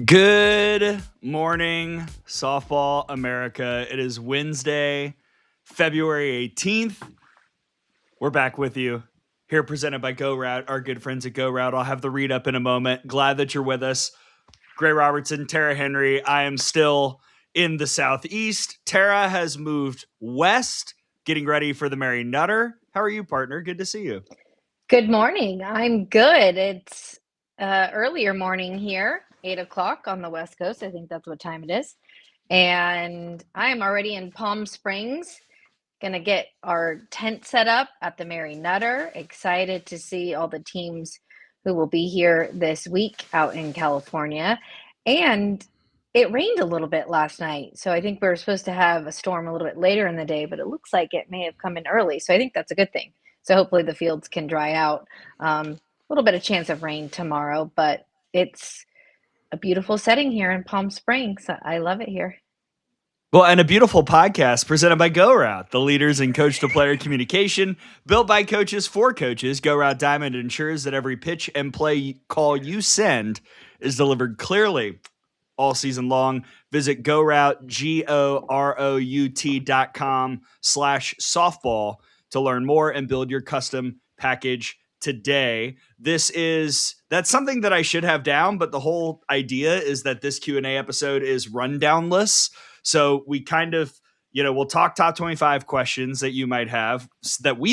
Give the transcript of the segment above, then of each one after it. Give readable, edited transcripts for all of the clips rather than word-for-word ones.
Good morning, Softball America. It is Wednesday, February 18th. We're back with you here, presented by Go Route, our good friends at Go Route. I'll have the read up in a moment. Glad that you're with us. Gray Robertson, Tara Henry. I am still in the Southeast. Tara has moved west, getting ready for the Mary Nutter. How are you, partner? Good to see you. Good morning. I'm good. It's earlier morning here, 8 o'clock on the West Coast. I think that's what time it is. And I am already in Palm Springs, going to get our tent set up at the Mary Nutter. Excited to see all the teams who will be here this week out in California. And it rained a little bit last night. So I think we were supposed to have a storm a little bit later in the day, but it looks like it may have come in early. So I think that's a good thing. So hopefully the fields can dry out. A little bit of chance of rain tomorrow, but it's a beautiful setting here in Palm Springs. I love it here. Well, and a beautiful podcast presented by Go Route, the leaders in coach-to-player communication, built by coaches for coaches. Go Route Diamond ensures that every pitch and play call you send is delivered clearly all season long. Visit GoRoute, GoRoute.com/softball to learn more and build your custom package today. That's something that I should have down, but the whole idea is that this Q&A episode is rundownless. So we kind of, we'll talk top 25 questions that we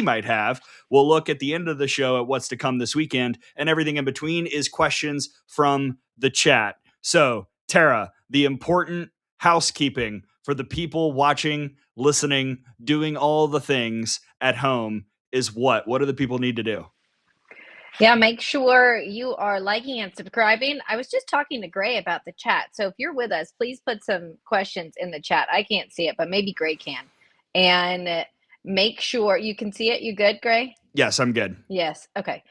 might have. We'll look at the end of the show at what's to come this weekend, and everything in between is questions from the chat. So Tara, the important housekeeping for the people watching, listening, doing all the things at home is what? What do the people need to do? Yeah, make sure you are liking and subscribing. I was just talking to Gray about the chat. So if you're with us, please put some questions in the chat. I can't see it, but maybe Gray can. And make sure you can see it. You good, Gray? Yes, I'm good. Yes. Okay.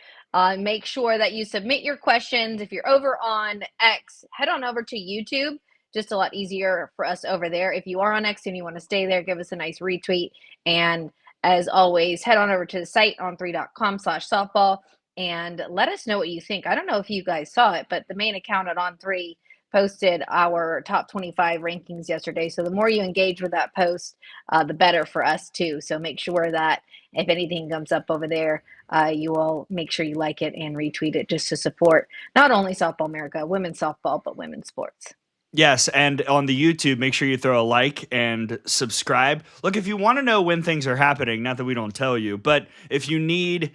Make sure that you submit your questions. If you're over on X, head on over to YouTube. Just a lot easier for us over there. If you are on X and you want to stay there, give us a nice retweet. And as always, head on over to the site on3.com/softball. And let us know what you think. I don't know if you guys saw it, but the main account at On3 posted our top 25 rankings yesterday. So the more you engage with that post, the better for us too. So make sure that if anything comes up over there, you all make sure you like it and retweet it just to support not only Softball America, women's softball, but women's sports. Yes, and on the YouTube, make sure you throw a like and subscribe. Look, if you want to know when things are happening, not that we don't tell you, but if you need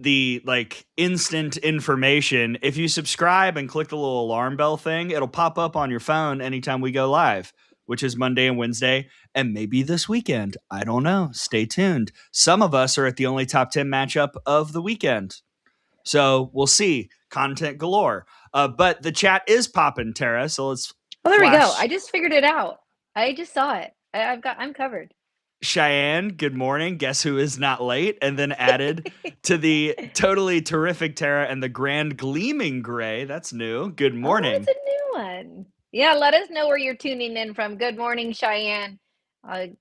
the instant information, if you subscribe and click the little alarm bell thing, it'll pop up on your phone anytime we go live, which is Monday and Wednesday, and maybe this weekend. I don't know. Stay tuned. Some of us are at the only top 10 matchup of the weekend. So we'll see. Content galore. But the chat is popping, Tara. So let's there we go. I just figured it out. I just saw it. I'm covered. Cheyenne, good morning. Guess who is not late? And then added to the totally terrific Tara and the grand gleaming Gray. That's new. Good morning. That's a new one. Yeah, let us know where you're tuning in from. Good morning, Cheyenne.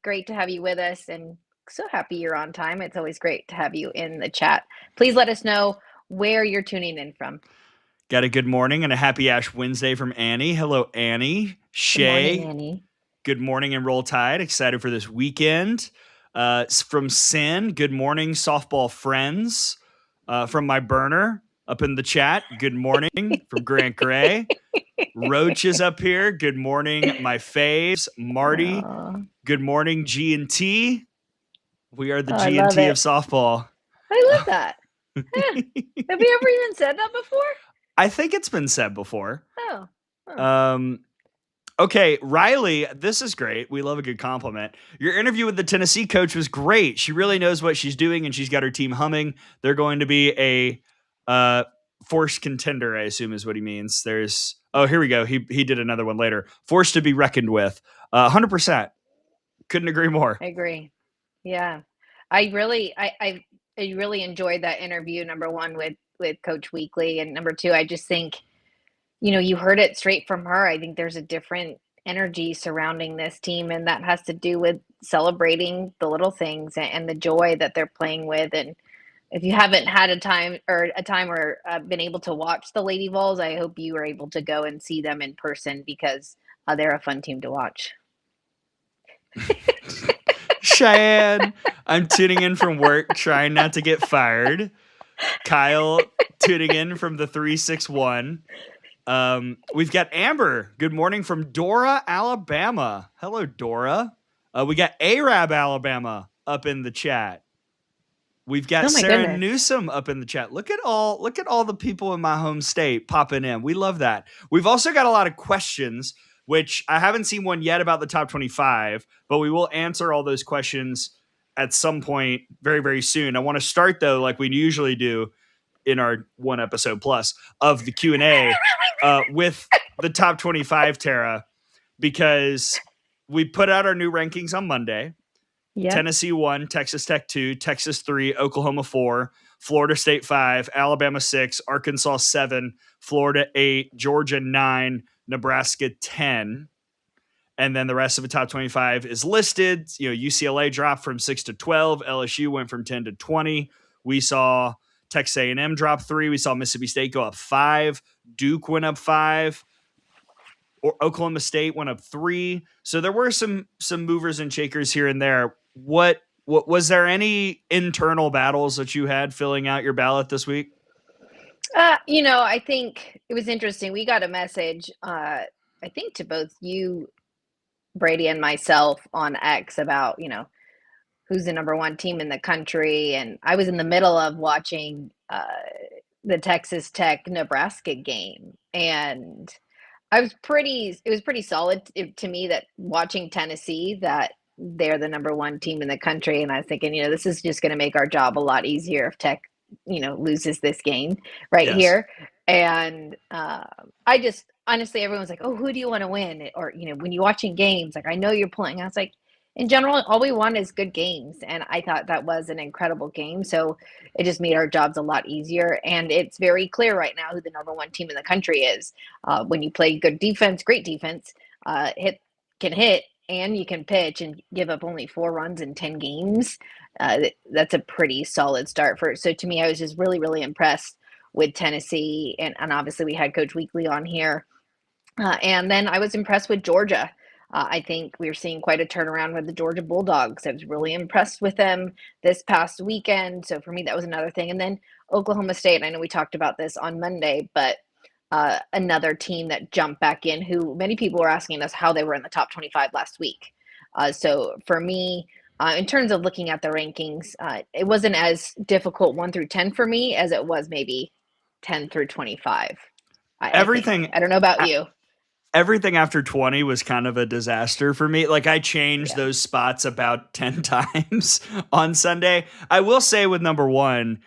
Great to have you with us, and so happy you're on time. It's always great to have you in the chat. Please let us know where you're tuning in from. Got a good morning and a happy Ash Wednesday from Annie. Hello, Annie. Shay. Good morning, Annie. Good morning and Roll Tide. Excited for this weekend. From Sin, good morning, softball friends. From my burner, up in the chat. Good morning from Grant Gray. Roach is up here. Good morning, my faves. Marty. Good morning, G&T. We are the I love G&T it. of softball. I love that. Have we ever even said that before? I think it's been said before. Oh. Okay, Riley, this is great. We love a good compliment. Your interview with the Tennessee coach was great. She really knows what she's doing, and she's got her team humming. They're going to be a forced contender, I assume is what he means. Here we go. He did another one later. Forced to be reckoned with. 100%. Couldn't agree more. I agree. Yeah. I really enjoyed that interview, number one, with Coach Weekly, and number two, I just think, you heard it straight from her. I think there's a different energy surrounding this team, and that has to do with celebrating the little things and the joy that they're playing with. And if you haven't had a time or been able to watch the Lady Vols, I hope you were able to go and see them in person, because they're a fun team to watch. Cheyenne, I'm tuning in from work, trying not to get fired. Kyle tuning in from the 361. We've got Amber. Good morning from Dora, Alabama. Hello, Dora. We got Arab, Alabama up in the chat. We've got Sarah Newsom up in the chat. Look at all the people in my home state popping in. We love that. We've also got a lot of questions, which I haven't seen one yet about the top 25, but we will answer all those questions at some point very, very soon. I want to start, though, like we usually do in our one episode plus of the Q&A with the top 25, Tara, because we put out our new rankings on Monday. Yep. Tennessee 1, Texas Tech 2, Texas 3, Oklahoma 4, Florida State 5, Alabama 6, Arkansas 7, Florida 8, Georgia 9, Nebraska 10. And then the rest of the top 25 is listed. UCLA dropped from 6 to 12. LSU went from 10 to 20. We saw Texas A&M drop 3. We saw Mississippi State go up 5. Duke went up 5. Oklahoma State went up 3. So there were some movers and shakers here and there. What was there any internal battles that you had filling out your ballot this week? I think it was interesting. We got a message, I think to both you, Brady, and myself on X about, who's the number one team in the country. And I was in the middle of watching the Texas Tech Nebraska game, and it was pretty solid to me that watching Tennessee, that they're the number one team in the country. And I was thinking, this is just going to make our job a lot easier if Tech, loses this game here. And I just, honestly, everyone's like, oh, who do you want to win? Or, when you're watching games, like, I know you're playing. I was like, in general, all we want is good games. And I thought that was an incredible game. So it just made our jobs a lot easier. And it's very clear right now who the number one team in the country is. When you play good defense, great defense, can hit, and you can pitch and give up only 4 runs in 10 games. That's a pretty solid start for it. So to me, I was just really, really impressed with Tennessee. And obviously we had Coach Weekly on here. And then I was impressed with Georgia. I think we're seeing quite a turnaround with the Georgia Bulldogs. I was really impressed with them this past weekend. So for me, that was another thing. And then Oklahoma State, I know we talked about this on Monday, but another team that jumped back in, who many people were asking us how they were in the top 25 last week. So for me, in terms of looking at the rankings, it wasn't as difficult 1 through 10 for me as it was maybe 10 through 25. I don't know about you. Everything after 20 was kind of a disaster for me. Like, I changed those spots about 10 times on Sunday. I will say with number 1,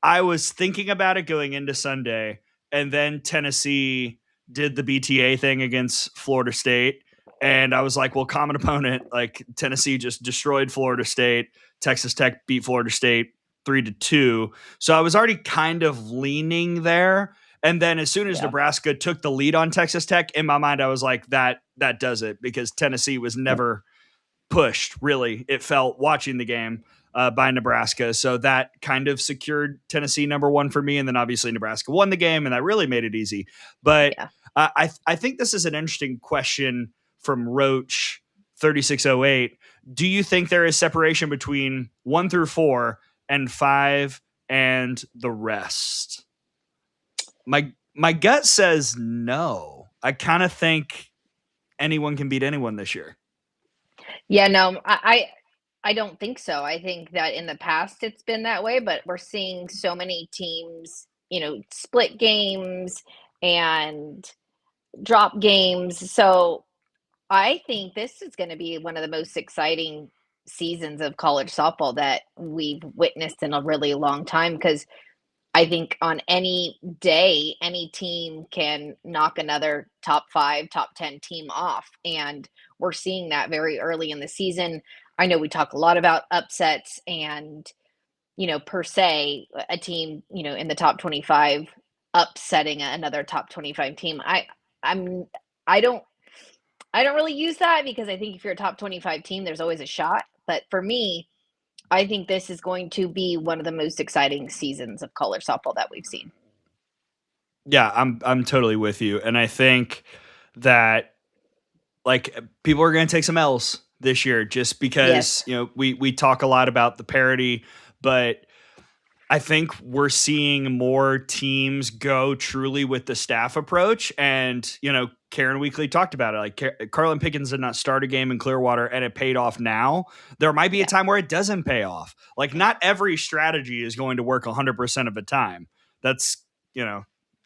I was thinking about it going into Sunday, and then Tennessee did the BTA thing against Florida State. And I was like, well, common opponent, like Tennessee just destroyed Florida State. Texas Tech beat Florida State 3-2. So I was already kind of leaning there. And then as soon as Nebraska took the lead on Texas Tech, in my mind, I was like, that does it, because Tennessee was never pushed, really. It felt, watching the game, by Nebraska. So that kind of secured Tennessee number 1 for me. And then obviously Nebraska won the game, and that really made it easy. But I think this is an interesting question from Roach 3608. Do you think there is separation between 1 through 4 and 5 and the rest? My gut says no. I kind of think anyone can beat anyone this year. Yeah, no, I don't think so. I think that in the past it's been that way, but we're seeing so many teams, split games and drop games. So I think this is going to be one of the most exciting seasons of college softball that we've witnessed in a really long time because I think on any day, any team can knock another top 5, top 10 team off, and we're seeing that very early in the season. I know we talk a lot about upsets and, per se, a team, in the top 25 upsetting another top 25 team. I'm I don't I don't really use that because I think if you're a top 25 team, there's always a shot. But for me, I think this is going to be one of the most exciting seasons of college softball that we've seen. Yeah, I'm totally with you, and I think that like people are going to take some L's this year just because Yes. we talk a lot about the parity, but I think we're seeing more teams go truly with the staff approach. And, Karen Weekly talked about it. Like Carlin Pickens did not start a game in Clearwater and it paid off now. There might be a Yeah. time where it doesn't pay off. Like not every strategy is going to work 100% of the time. That's,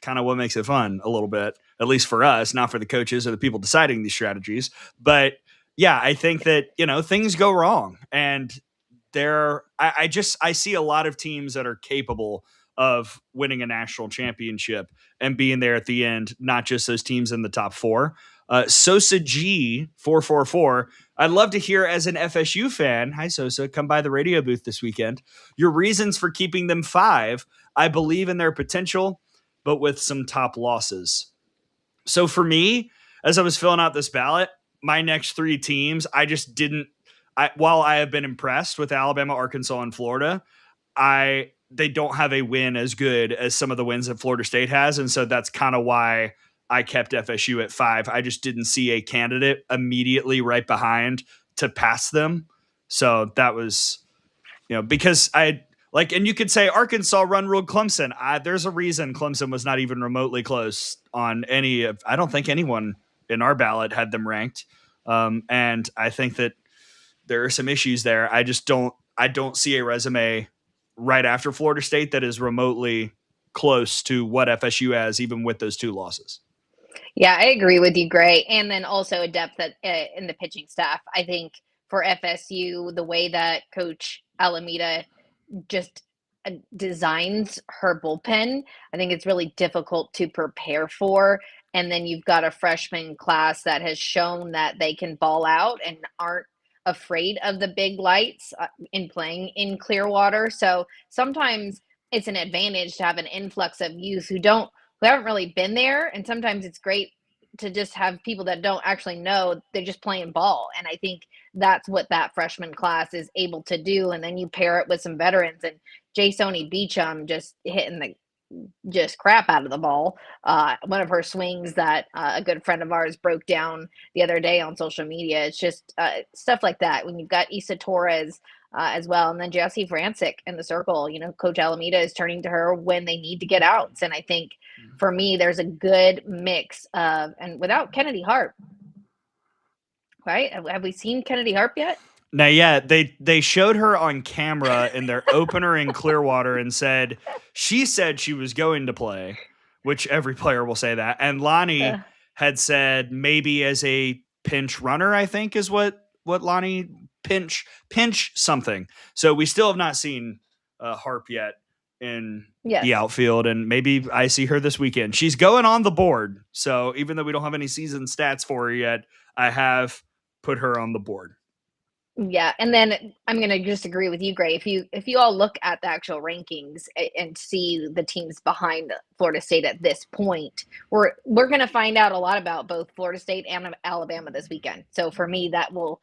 kind of what makes it fun a little bit, at least for us, not for the coaches or the people deciding these strategies. But yeah, I think that, things go wrong. And I see a lot of teams that are capable of winning a national championship and being there at the end, not just those teams in the top 4. Sosa G 444. I'd love to hear as an FSU fan. Hi Sosa, come by the radio booth this weekend. Your reasons for keeping them 5. I believe in their potential, but with some top losses. So for me, as I was filling out this ballot, my next 3 teams, I just didn't. While I have been impressed with Alabama, Arkansas, and Florida, they don't have a win as good as some of the wins that Florida State has, and so that's kind of why I kept FSU at 5. I just didn't see a candidate immediately right behind to pass them, so that was because and you could say Arkansas run ruled Clemson. There's a reason Clemson was not even remotely close on any of. I don't think anyone in our ballot had them ranked, and I think that there are some issues there. I don't see a resume right after Florida State that is remotely close to what FSU has, even with those 2 losses. Yeah, I agree with you, Gray. And then also a depth in the pitching staff. I think for FSU, the way that Coach Alameda just designs her bullpen, I think it's really difficult to prepare for. And then you've got a freshman class that has shown that they can ball out and aren't afraid of the big lights in playing in Clearwater. So sometimes it's an advantage to have an influx of youth who haven't really been there. And sometimes it's great to just have people that don't actually know, they're just playing ball. And I think that's what that freshman class is able to do. And then you pair it with some veterans and Sony Beecham just hitting the just crap out of the ball. One of her swings that a good friend of ours broke down the other day on social media. It's just stuff like that. When you've got Issa Torres as well, and then Jessie Vrancic in the circle, Coach Alameda is turning to her when they need to get outs. And I think for me, there's a good mix of, and without Kennedy Harp, right? Have we seen Kennedy Harp yet? Now, yeah, they showed her on camera in their opener in Clearwater and she said she was going to play, which every player will say that. And Lonnie had said maybe as a pinch runner, I think is what Lonnie pinch something. So we still have not seen Harp yet in the outfield, and maybe I see her this weekend. She's going on the board. So even though we don't have any season stats for her yet, I have put her on the board. Yeah, and then I'm going to just agree with you, Gray. If you all look at the actual rankings and see the teams behind Florida State at this point, we're going to find out a lot about both Florida State and Alabama this weekend. So for me, that will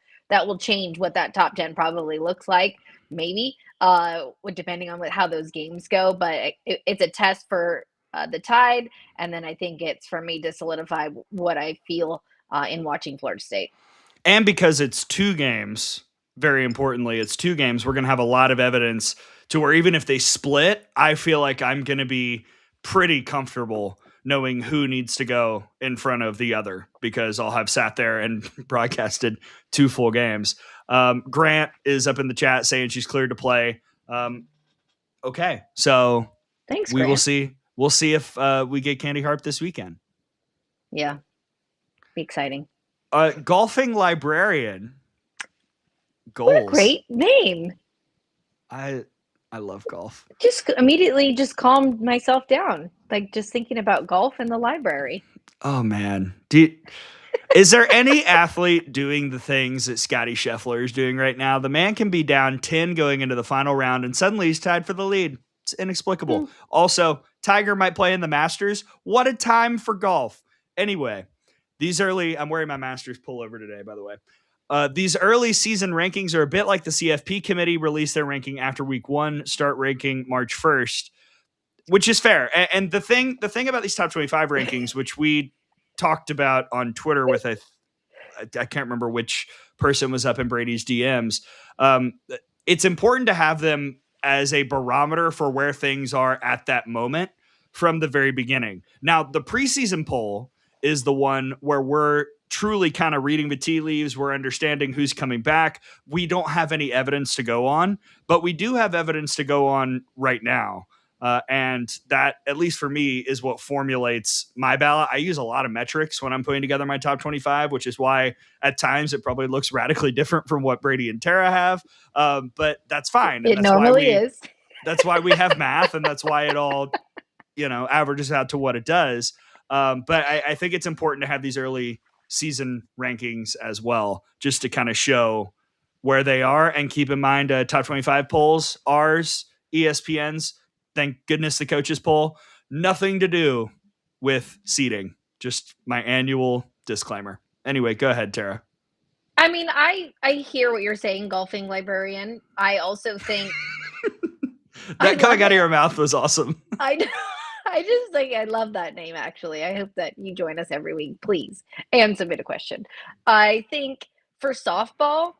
change what that top 10 probably looks like, maybe, depending on how those games go. But it's a test for the Tide, and then I think it's for me to solidify what I feel in watching Florida State. And because it's 2 games, very importantly, it's 2 games, we're going to have a lot of evidence to where even if they split, I feel like I'm going to be pretty comfortable knowing who needs to go in front of the other because I'll have sat there and broadcasted 2 full games. Grant is up in the chat saying she's cleared to play. Okay, so Thanks, we will Grant. see. We'll see if we get Candy Harp this weekend. Yeah, be exciting. Golfing librarian. Goals. What a great name. I love golf. Just immediately just calmed myself down, like just thinking about golf in the library. Oh man, is there any athlete doing the things that Scotty Scheffler is doing right now? The man can be down 10 going into the final round, and suddenly he's tied for the lead. It's inexplicable. Also, Tiger might play in the Masters. What a time for golf. Anyway, I'm wearing my Masters pullover today, by the way. These early season rankings are a bit like the CFP committee released their ranking after week 1, start ranking March 1st, which is fair. And the thing about these top 25 rankings, which we talked about on Twitter with I can't remember which person was up in Brady's DMs. It's important to have them as a barometer for where things are at that moment from the very beginning. Now, the preseason poll is the one where we're truly kind of reading the tea leaves. We're understanding who's coming back. We don't have any evidence to go on, but we do have evidence to go on right now. And that, at least for me, is what formulates my ballot. I use a lot of metrics when I'm putting together my top 25, which is why at times it probably looks radically different from what Brady and Tara have. But that's fine. It normally is. That's why we have math, and that's why it all, averages out to what it does. But I think it's important to have these early season rankings as well, just to kind of show where they are. And keep in mind, top 25 polls, ours, ESPN's, thank goodness the coaches poll, nothing to do with seeding. Just my annual disclaimer. Anyway, go ahead, Tara. I mean, I hear what you're saying, golfing librarian. I also think that coming out of your mouth was awesome. I just think I love that name, actually. I hope that you join us every week, please, and submit a question. I think for softball,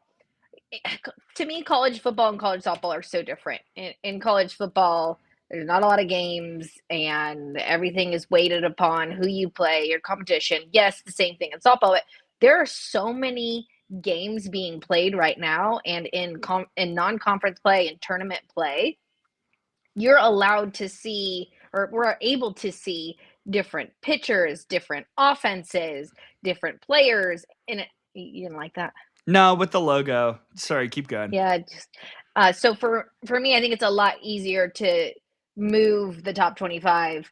to me, college football and college softball are so different. In college football, there's not a lot of games, and everything is weighted upon who you play, your competition. Yes, the same thing in softball, but there are so many games being played right now, and in non-conference play and tournament play, you're allowed to see, or we're able to see, different pitchers, different offenses, different players. And you didn't like that? No, with the logo. Sorry, keep going. Yeah, just so for me, I think it's a lot easier to move the top 25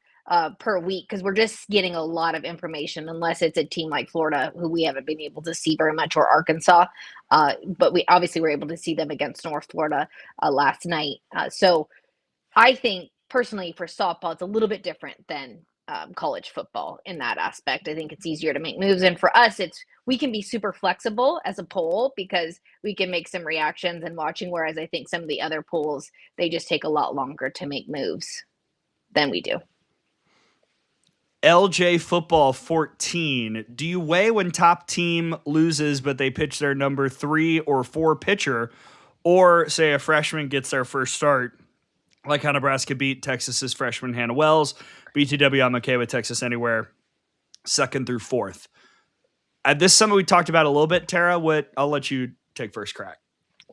per week because we're just getting a lot of information, unless it's a team like Florida, who we haven't been able to see very much, or Arkansas. But we obviously were able to see them against North Florida last night. So I think personally for softball, it's a little bit different than college football in that aspect. I think it's easier to make moves. And for us, we can be super flexible as a poll because we can make some reactions and watching, whereas I think some of the other polls, they just take a lot longer to make moves than we do. LJ Football 14. Do you weigh when top team loses, but they pitch their number 3 or 4 pitcher, or say a freshman gets their first start, like how Nebraska beat Texas's freshman Hannah Wells? BTW, I'm okay with Texas anywhere, 2nd through 4th. This is something we talked about a little bit, Tara. I'll let you take first crack.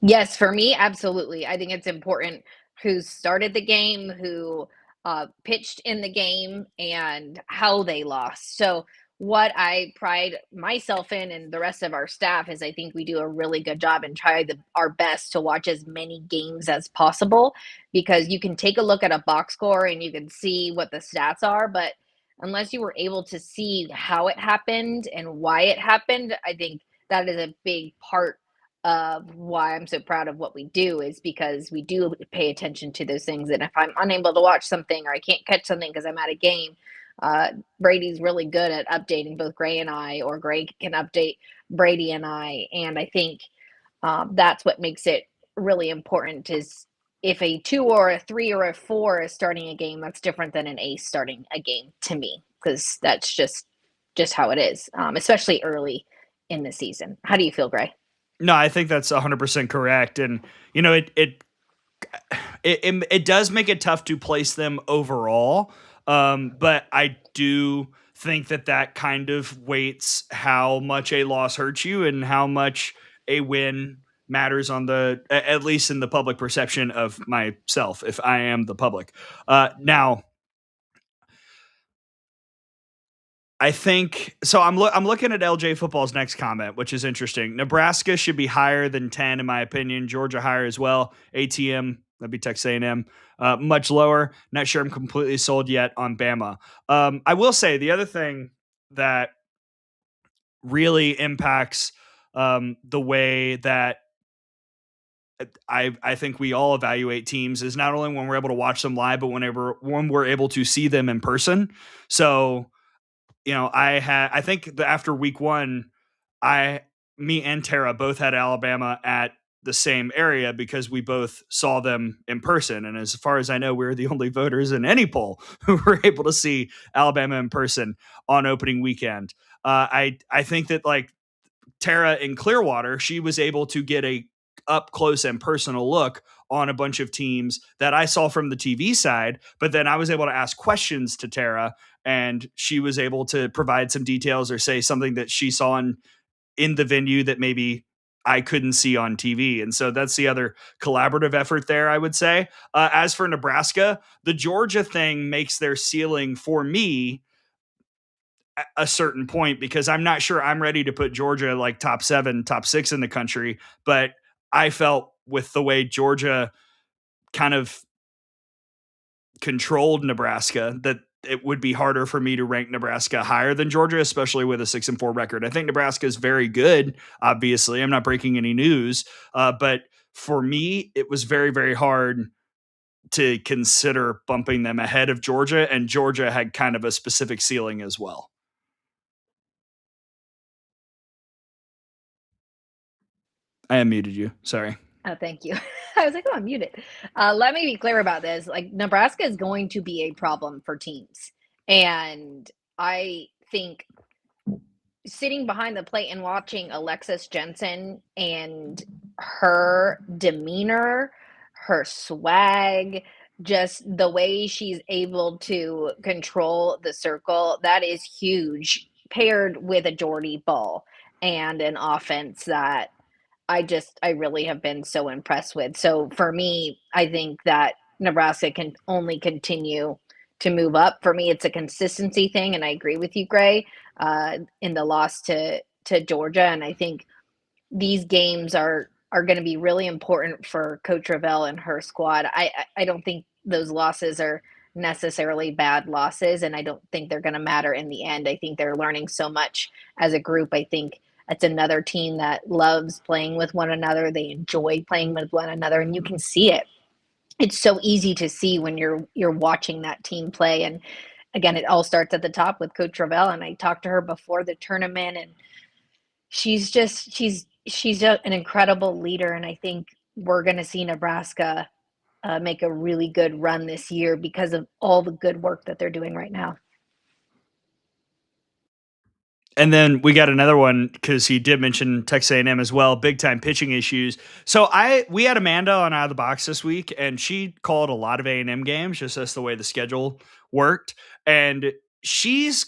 Yes, for me, absolutely. I think it's important who started the game, who pitched in the game, and how they lost. So what I pride myself in, and the rest of our staff, is I think we do a really good job and try our best to watch as many games as possible, because you can take a look at a box score and you can see what the stats are, but unless you were able to see how it happened and why it happened, I think that is a big part of why I'm so proud of what we do, is because we do pay attention to those things. And if I'm unable to watch something, or I can't catch something because I'm at a game, Brady's really good at updating both Gray and I, or Gray can update Brady and I. And I think that's what makes it really important, is if a 2 or a 3 or a 4 is starting a game, that's different than an ace starting a game to me, because that's just how it is, especially early in the season. How do you feel, Gray? No, I think that's 100% correct. And, you know, it does make it tough to place them overall. But I do think that kind of weights how much a loss hurts you and how much a win matters on at least in the public perception of myself, if I am the public. Now, I think so. I'm looking at LJ football's next comment, which is interesting. Nebraska should be higher than 10, in my opinion. Georgia higher as well. ATM, that'd be Texas A&M, much lower. Not sure I'm completely sold yet on Bama. I will say the other thing that really impacts the way that I think we all evaluate teams is not only when we're able to watch them live, but when we're able to see them in person. So I think that after week one, me and Tara both had Alabama at the same area because we both saw them in person. And as far as I know, we were the only voters in any poll who were able to see Alabama in person on opening weekend. I think that like Tara in Clearwater, she was able to get a up close and personal look on a bunch of teams that I saw from the TV side, but then I was able to ask questions to Tara and she was able to provide some details or say something that she saw in the venue that maybe I couldn't see on TV. And so that's the other collaborative effort there, I would say. As for Nebraska, the Georgia thing makes their ceiling for me a certain point because I'm not sure I'm ready to put Georgia like top 7, top 6 in the country. But I felt with the way Georgia kind of controlled Nebraska that it would be harder for me to rank Nebraska higher than Georgia, especially with a 6-4 record. I think Nebraska is very good. Obviously, I'm not breaking any news, but for me, it was very, very hard to consider bumping them ahead of Georgia, and Georgia had kind of a specific ceiling as well. I unmuted you. Sorry. Oh, thank you. I was like, oh, I'm muted. Let me be clear about this. Like, Nebraska is going to be a problem for teams. And I think sitting behind the plate and watching Alexis Jensen and her demeanor, her swag, just the way she's able to control the circle, that is huge, paired with a Jordy ball and an offense that I really have been so impressed with. So for me, I think that Nebraska can only continue to move up. For me, it's a consistency thing, and I agree with you, Gray, in the loss to Georgia. And I think these games are going to be really important for Coach Ravel and her squad. I don't think those losses are necessarily bad losses, and I don't think they're going to matter in the end. I think they're learning so much as a group. I think it's another team that loves playing with one another. They enjoy playing with one another, and you can see it. It's so easy to see when you're watching that team play. And again, it all starts at the top with Coach Ravel. And I talked to her before the tournament, and she's an incredible leader. And I think we're going to see Nebraska make a really good run this year because of all the good work that they're doing right now. And then we got another one because he did mention Texas A&M as well, big time pitching issues. So we had Amanda on Out of the Box this week, and she called a lot of A&M games, just that's the way the schedule worked. And she's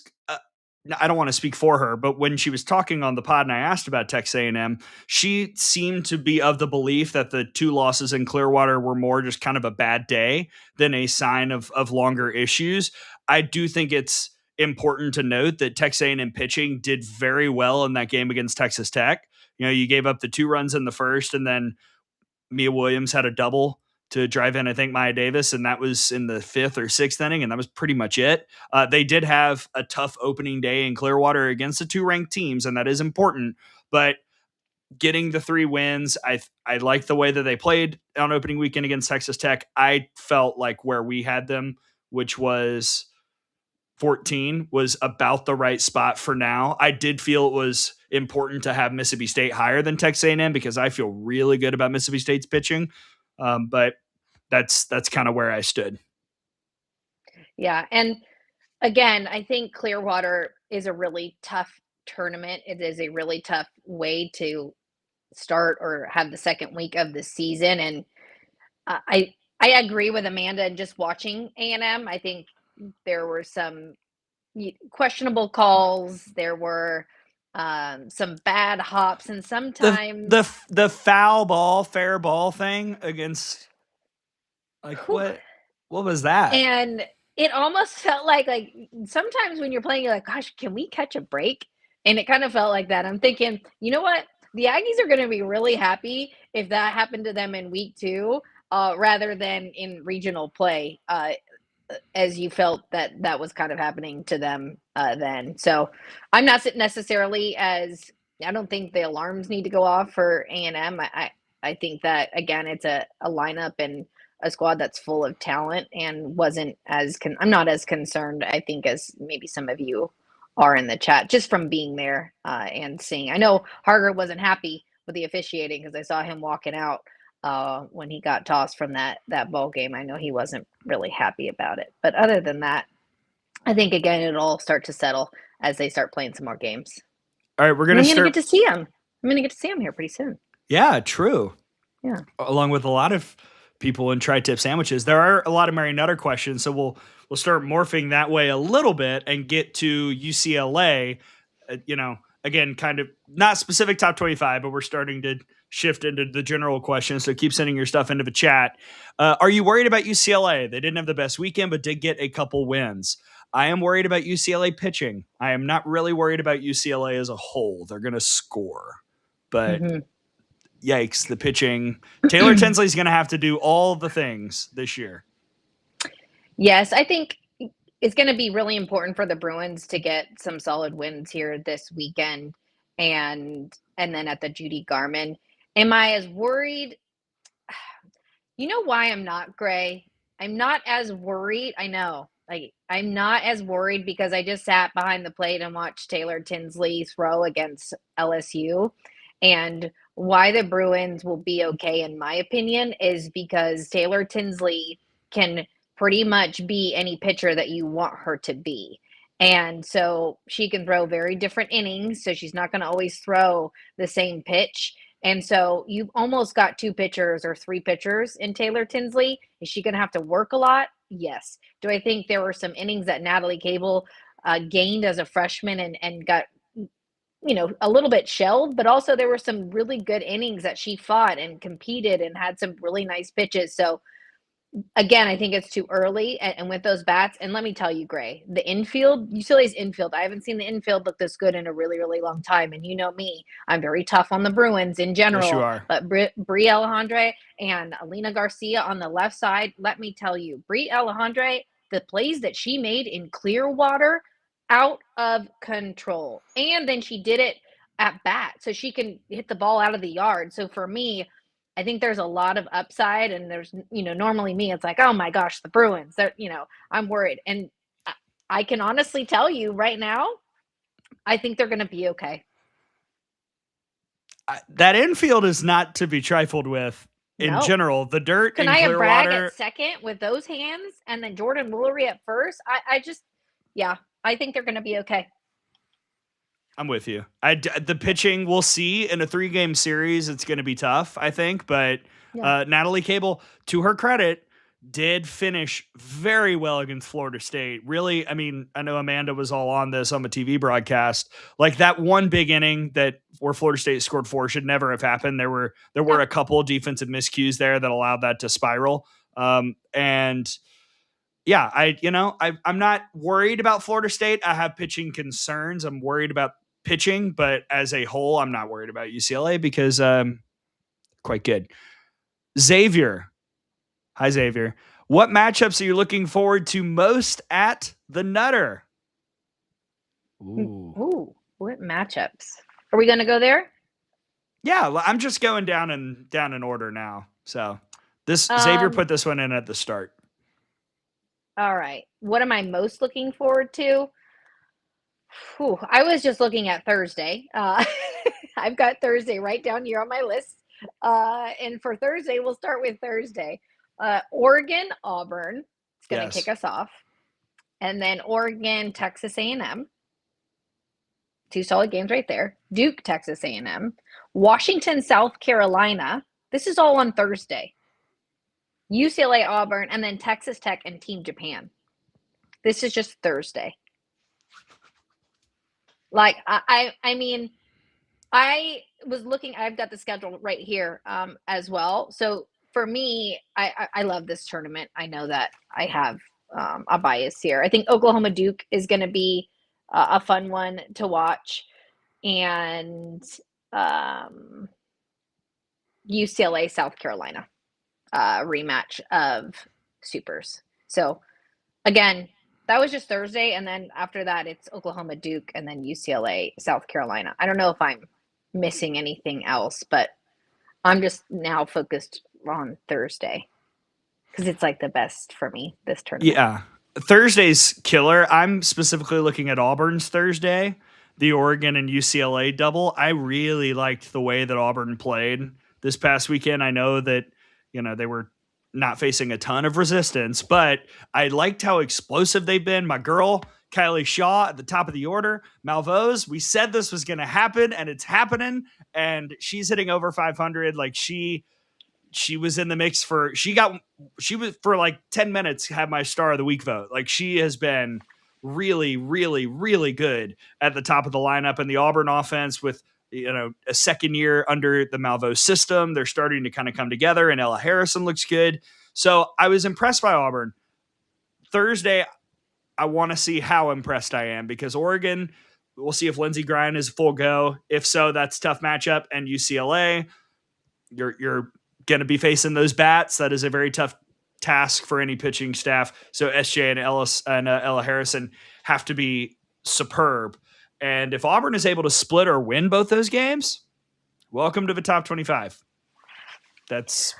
I don't want to speak for her, but when she was talking on the pod and I asked about Texas A&M, she seemed to be of the belief that the 2 losses in Clearwater were more just kind of a bad day than a sign of longer issues. I do think it's important to note that Texas A&M pitching did very well in that game against Texas Tech. You gave up the 2 runs in the first, and then Mia Williams had a double to drive in, I think, Maya Davis, and that was in the 5th or 6th inning, and that was pretty much it. They did have a tough opening day in Clearwater against the 2 ranked teams, and that is important, but getting the 3 wins, I like the way that they played on opening weekend against Texas Tech. I felt like where we had them, which was 14, was about the right spot for now. I did feel it was important to have Mississippi State higher than Texas A&M because I feel really good about Mississippi State's pitching. But that's kind of where I stood. Yeah. And again, I think Clearwater is a really tough tournament. It is a really tough way to start or have the second week of the season. And I agree with Amanda and just watching A&M. I think there were some questionable calls. There were some bad hops, and sometimes The foul ball, fair ball thing against, like, whew, what was that? and it almost felt like sometimes when you're playing, you're like, gosh, can we catch a break? And it kind of felt like that. I'm thinking, you know what? The Aggies are going to be really happy if that happened to them in week 2, rather than in regional play. As you felt that that was kind of happening to them then. So I'm not necessarily as I don't think the alarms need to go off for A&M. I think that again it's a lineup and a squad that's full of talent and wasn't as I'm not as concerned I think as maybe some of you are in the chat just from being there and seeing. I know Harger wasn't happy with the officiating because I saw him walking out when he got tossed from that ball game. I know he wasn't really happy about it. But other than that, I think again it'll all start to settle as they start playing some more games. All right, we're And gonna I'm gonna start. get to see him. I'm gonna get to see him here pretty soon. Yeah, true. Yeah. Along with a lot of people in tri-tip sandwiches, there are a lot of Mary Nutter questions, so we'll start morphing that way a little bit and get to UCLA. Again, kind of not specific top 25, but we're starting to shift into the general questions. So keep sending your stuff into the chat. Are you worried about UCLA? They didn't have the best weekend, but did get a couple wins. I am worried about UCLA pitching. I am not really worried about UCLA as a whole. They're going to score, but yikes, the pitching. Taylor Tinsley's going to have to do all the things this year. Yes, I think it's going to be really important for the Bruins to get some solid wins here this weekend and then at the Judy Garmin. Am I as worried? You know why I'm not, Gray? I'm not as worried. I know. I'm not as worried because I just sat behind the plate and watched Taylor Tinsley throw against LSU. And why the Bruins will be okay, in my opinion, is because Taylor Tinsley can pretty much be any pitcher that you want her to be. And so she can throw very different innings. So she's not going to always throw the same pitch. And so you've almost got 2 pitchers or 3 pitchers in Taylor Tinsley. Is she going to have to work a lot? Yes. Do I think there were some innings that Natalie Cable gained as a freshman and got, a little bit shelled, but also there were some really good innings that she fought and competed and had some really nice pitches. So again, I think it's too early and with those bats. And let me tell you, Gray, the infield, UCLA's infield, I haven't seen the infield look this good in a really, really long time. And you know me, I'm very tough on the Bruins in general. Yes, you are. But Brie Alejandre and Alina Garcia on the left side, let me tell you, Brie Alejandre, the plays that she made in Clearwater, out of control. And then she did it at bat, so she can hit the ball out of the yard. So for me, I think there's a lot of upside, and there's, normally me, it's like, oh my gosh, the Bruins, I'm worried. And I can honestly tell you right now, I think they're going to be okay. That infield is not to be trifled with in general. The dirt in Clearwater. Bragg at second with those hands, and then Jordan Woolery at first. I think they're going to be okay. I'm with you. The pitching, we'll see in a 3-game series. It's going to be tough, I think. But Natalie Cable, to her credit, did finish very well against Florida State. Really, I mean, I know Amanda was all on this on the TV broadcast. Like that one big inning where Florida State scored 4 should never have happened. There were a couple of defensive miscues there that allowed that to spiral. And yeah, I'm not worried about Florida State. I have pitching concerns. I'm worried about pitching, but as a whole, I'm not worried about UCLA because quite good. Xavier. Hi, Xavier. What matchups are you looking forward to most at the Nutter? Ooh, what matchups? Are we going to go there? Yeah, I'm just going down in order now. So this Xavier put this one in at the start. All right. What am I most looking forward to? I was just looking at Thursday. I've got Thursday right down here on my list. And for Thursday, we'll start with Thursday. Oregon, Auburn is going to kick us off. And then Oregon, Texas A&M. 2 solid games right there. Duke, Texas A&M. Washington, South Carolina. This is all on Thursday. UCLA, Auburn, and then Texas Tech and Team Japan. This is just Thursday. Like, I mean, I was looking, I've got the schedule right here as well. So for me, I love this tournament. I know that I have a bias here. I think Oklahoma Duke is going to be a fun one to watch. And UCLA, South Carolina rematch of supers. So again, that was just Thursday, and then after that, it's Oklahoma Duke, and then UCLA, South Carolina. I don't know if I'm missing anything else, but I'm just now focused on Thursday because it's like the best for me this tournament. Yeah. Thursday's killer. I'm specifically looking at Auburn's Thursday, the Oregon and UCLA double. I really liked the way that Auburn played this past weekend. I know that, they were not facing a ton of resistance, but I liked how explosive they've been. My girl, Kylie Shaw at the top of the order. Malvoz, we said this was going to happen, and it's happening, and she's hitting over 500. Like, she was in the mix she was for like 10 minutes, had my star of the week vote. Like, she has been really, really, really good at the top of the lineup, and the Auburn offense with, a second year under the Malvo system, they're starting to kind of come together, and Ella Harrison looks good. So I was impressed by Auburn. Thursday, I want to see how impressed I am, because Oregon, we'll see if Lindsey Grine is full go. If so, that's a tough matchup. And UCLA, you're going to be facing those bats. That is a very tough task for any pitching staff. So SJ and Ella Harrison have to be superb. And if Auburn is able to split or win both those games, welcome to the top 25. That's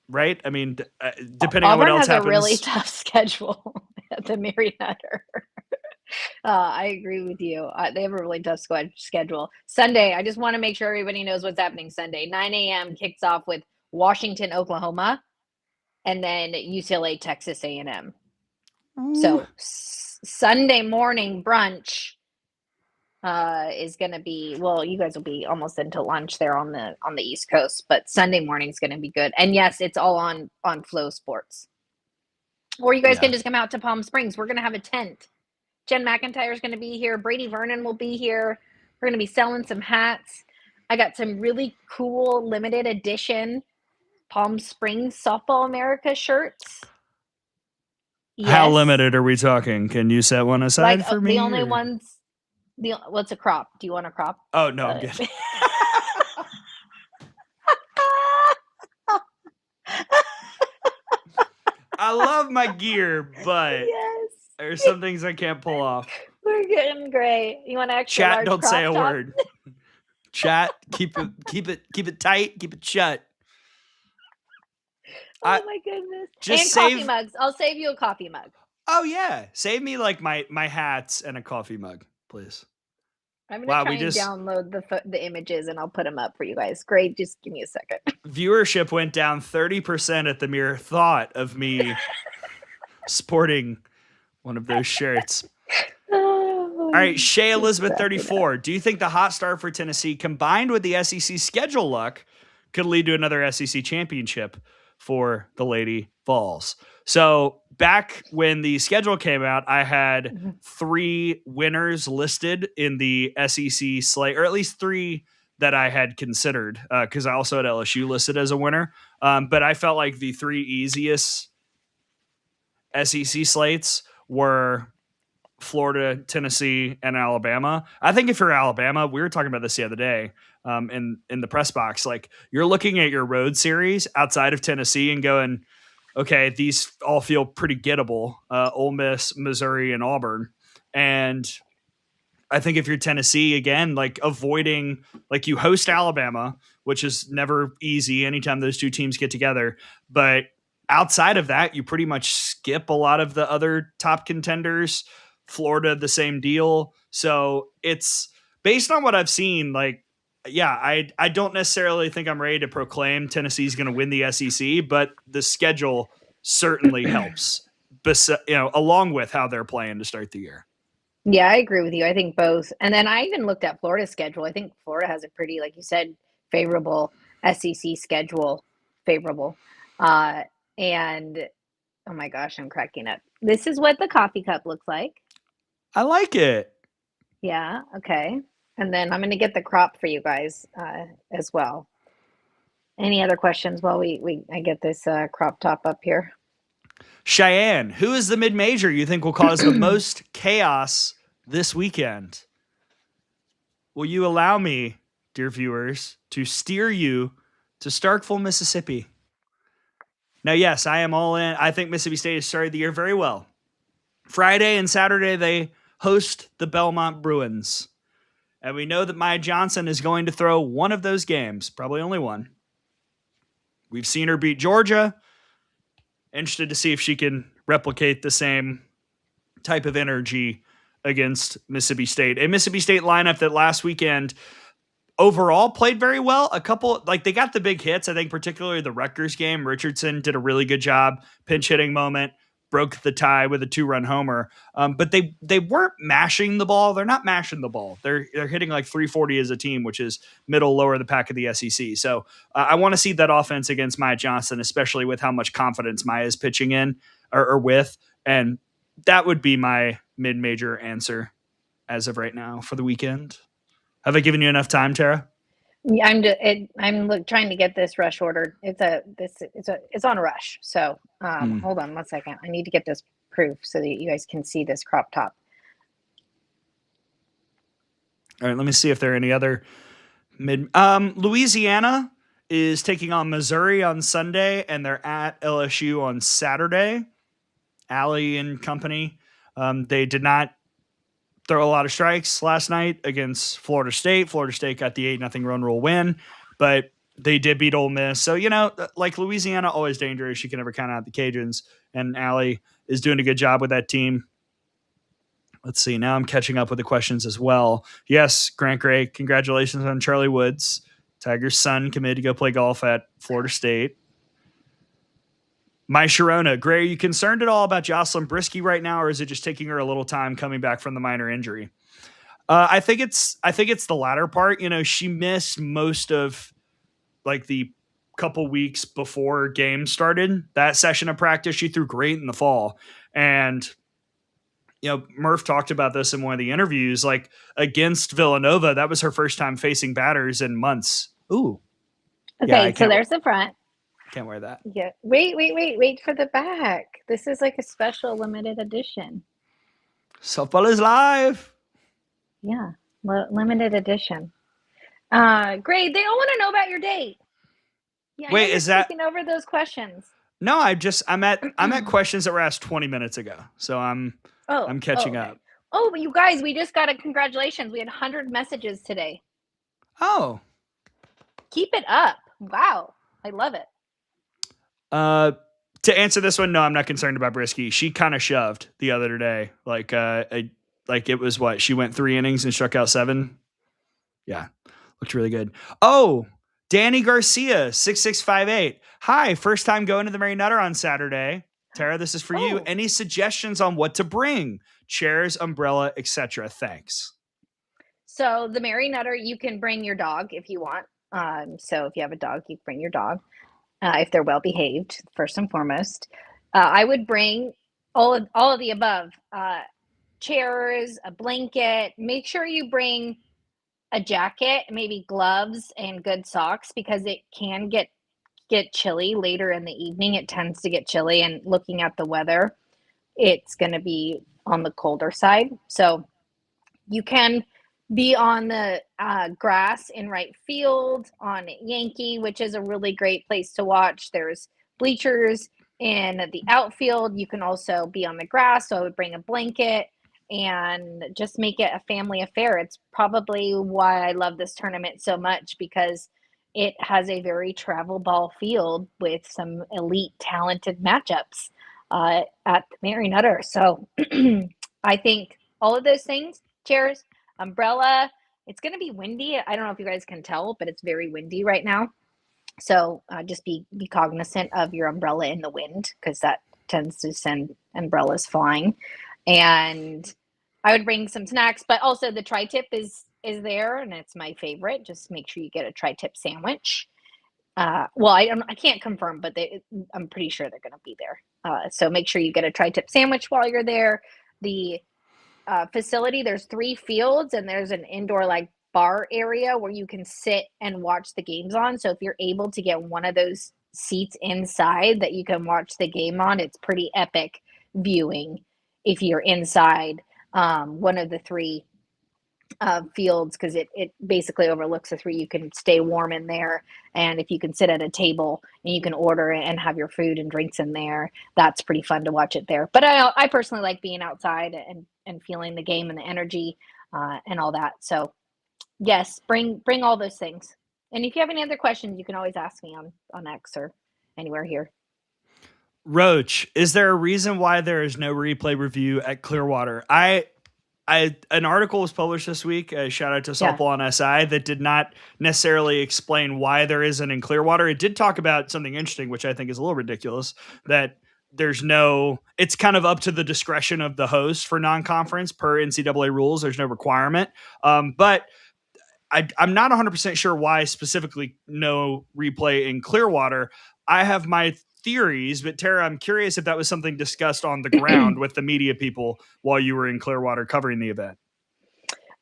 right. I mean, depending on what else happens. Auburn has a really tough schedule at the Marriott. I agree with you. They have a really tough schedule. Sunday, I just want to make sure everybody knows what's happening Sunday. 9 a.m. kicks off with Washington, Oklahoma, and then UCLA, Texas A&M. So Sunday morning brunch is going to be, well, you guys will be almost into lunch there on the East Coast, but Sunday morning is going to be good. And yes, it's all on Flow Sports. Or you guys can just come out to Palm Springs. We're going to have a tent. Jen McIntyre is going to be here. Brady Vernon will be here. We're going to be selling some hats. I got some really cool limited edition Palm Springs Softball America shirts. Yes. How limited are we talking? Can you set one aside for me? The only ones. What's a crop? Do you want a crop? Oh, no, I'm good. I love my gear, but there's some things I can't pull off. We're getting great. You want to extra Chat, large don't crop say a top? word. Chat, keep it tight, keep it shut. Oh my goodness. Just and coffee mugs. I'll save you a coffee mug. Oh yeah. Save me like my hats and a coffee mug, please. I'm going to try and download the images, and I'll put them up for you guys. Great. Just give me a second. Viewership went down 30% at the mere thought of me sporting one of those shirts. All right, Shea Elizabeth 34. Do you think the hot start for Tennessee combined with the SEC schedule luck could lead to another SEC championship for the Lady Vols? So back when the schedule came out, I had 3 winners listed in the SEC slate, or at least 3 that I had considered, because I also had LSU listed as a winner. But I felt like the 3 easiest SEC slates were Florida, Tennessee, and Alabama. I think if you're Alabama, we were talking about this the other day in the press box, like you're looking at your road series outside of Tennessee and going, okay, these all feel pretty gettable. Ole Miss, Missouri, and Auburn. And I think if you're Tennessee, again, like avoiding, like you host Alabama, which is never easy anytime those two teams get together. But outside of that, you pretty much skip a lot of the other top contenders. Florida, the same deal. So it's based on what I've seen, like, yeah, I don't necessarily think I'm ready to proclaim Tennessee's going to win the SEC, but the schedule certainly helps, along with how they're playing to start the year. Yeah, I agree with you. I think both. And then I even looked at Florida's schedule. I think Florida has a pretty, like you said, favorable SEC schedule. And Oh my gosh, I'm cracking up. This is what the coffee cup looks like. I like it. Yeah, okay. And then I'm going to get the crop for you guys as well. Any other questions while I get this crop top up here? Cheyenne, who is the mid-major you think will cause the most chaos this weekend? Will you allow me, dear viewers, to steer you to Starkville, Mississippi? Now, yes, I am all in. I think Mississippi State has started the year very well. Friday and Saturday, they host the Belmont Bruins. And we know that Maya Johnson is going to throw one of those games, probably only one. We've seen her beat Georgia. Interested to see if she can replicate the same type of energy against Mississippi State. A Mississippi State lineup that last weekend overall played very well. A couple, like they got the big hits. I think particularly the Rutgers game, Richardson did a really good job, pinch hitting moment, broke the tie with a 2-run homer. But they weren't mashing the ball. They're not mashing the ball. They're hitting like 340 as a team, which is middle lower of the pack of the SEC. So I want to see that offense against Maya Johnson, especially with how much confidence Maya is pitching in or with. And that would be my mid-major answer as of right now for the weekend. Have I given you enough time, Tara? Yeah, I'm trying to get this rush ordered. It's on a rush. So hold on 1 second. I need to get this proof so that you guys can see this crop top. All right, let me see if there are any other mid. Louisiana is taking on Missouri on Sunday, and they're at LSU on Saturday. Allie and company. They did not throw a lot of strikes last night against Florida State. Florida State got the 8-0 run rule win, but they did beat Ole Miss. So, like Louisiana, always dangerous. You can never count out the Cajuns, and Allie is doing a good job with that team. Let's see. Now I'm catching up with the questions as well. Yes, Grant Gray, congratulations on Charlie Woods. Tiger's son committed to go play golf at Florida State. My Sharona, Gray, are you concerned at all about Jocelyn Brisky right now, or is it just taking her a little time coming back from the minor injury? I think it's the latter part. She missed most of like the couple weeks before games started. That session of practice, she threw great in the fall. And, Murph talked about this in one of the interviews, like against Villanova, that was her first time facing batters in months. Ooh. Okay, so there's the front. Can't wear that. Yeah. Wait for the back. This is like a special limited edition. Softball is live. Yeah. Limited edition. Great. They all want to know about your date. Yeah, wait, is that taking over those questions? No, I'm at questions that were asked 20 minutes ago. So I'm catching up. Oh, but you guys, we just got a congratulations. We had 100 messages today. Oh. Keep it up. Wow. I love it. To answer this one, no, I'm not concerned about Brisky. She kind of shoved the other day. Like it was what? She went 3 innings and struck out 7. Yeah. Looked really good. Oh, Danny Garcia, 6658. Hi, first time going to the Mary Nutter on Saturday. Tara, this is for you. Any suggestions on what to bring? Chairs, umbrella, etc. Thanks. So the Mary Nutter, you can bring your dog if you want. So if you have a dog, you can bring your dog. If they're well behaved, first and foremost. I would bring all of the above. Chairs, a blanket. Make sure you bring a jacket, maybe gloves and good socks, because it can get chilly later in the evening. It tends to get chilly, and looking at the weather, it's going to be on the colder side. So you can be on the grass in right field on Yankee, which is a really great place to watch. There's bleachers in the outfield. You can also be on the grass. So I would bring a blanket and just make it a family affair. It's probably why I love this tournament so much, because it has a very travel ball field with some elite talented matchups at the Mary Nutter. So I think all of those things, chairs, umbrella. It's going to be windy. I don't know if you guys can tell, but it's very windy right now. So just be cognizant of your umbrella in the wind, because that tends to send umbrellas flying. And I would bring some snacks, but also the tri-tip is there, and it's my favorite. Just make sure you get a tri-tip sandwich. Well, I can't confirm, but I'm pretty sure they're going to be there. So make sure you get a tri-tip sandwich while you're there. The facility, there's 3 fields, and there's an indoor like bar area where you can sit and watch the games on. So if you're able to get one of those seats inside that you can watch the game on, it's pretty epic viewing if you're inside one of the 3 fields, because it basically overlooks the 3. You can stay warm in there, and if you can sit at a table and you can order and have your food and drinks in there, that's pretty fun to watch it there. But I personally like being outside and feeling the game and the energy and all that. So yes, bring all those things. And if you have any other questions, you can always ask me on X or anywhere here. Roach, is there a reason why there is no replay review at Clearwater? An article was published this week, shout out to Softball on SI, that did not necessarily explain why there isn't in Clearwater. It did talk about something interesting, which I think is a little ridiculous, that it's kind of up to the discretion of the host for non-conference per NCAA rules. There's no requirement. But I'm not 100% sure why specifically no replay in Clearwater. I have my theories, but Tara, I'm curious if that was something discussed on the ground with the media people while you were in Clearwater covering the event.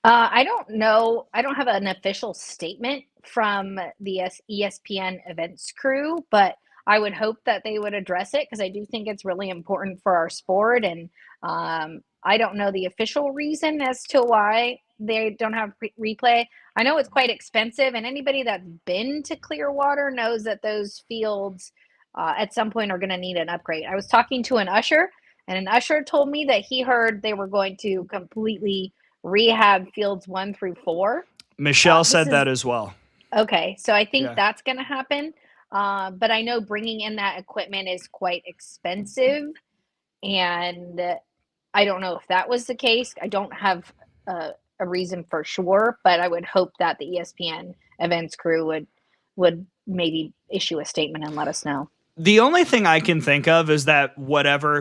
I don't know. I don't have an official statement from the ESPN events crew, but I would hope that they would address it, because I do think it's really important for our sport. And I don't know the official reason as to why they don't have replay. I know it's quite expensive, and anybody that's been to Clearwater knows that those fields at some point are going to need an upgrade. I was talking to an usher, and an usher told me that he heard they were going to completely rehab fields 1 through 4. Michelle said that as well. Okay, so I think that's going to happen. But I know bringing in that equipment is quite expensive, and I don't know if that was the case. I don't have a reason for sure, but I would hope that the ESPN events crew would maybe issue a statement and let us know. The only thing I can think of is that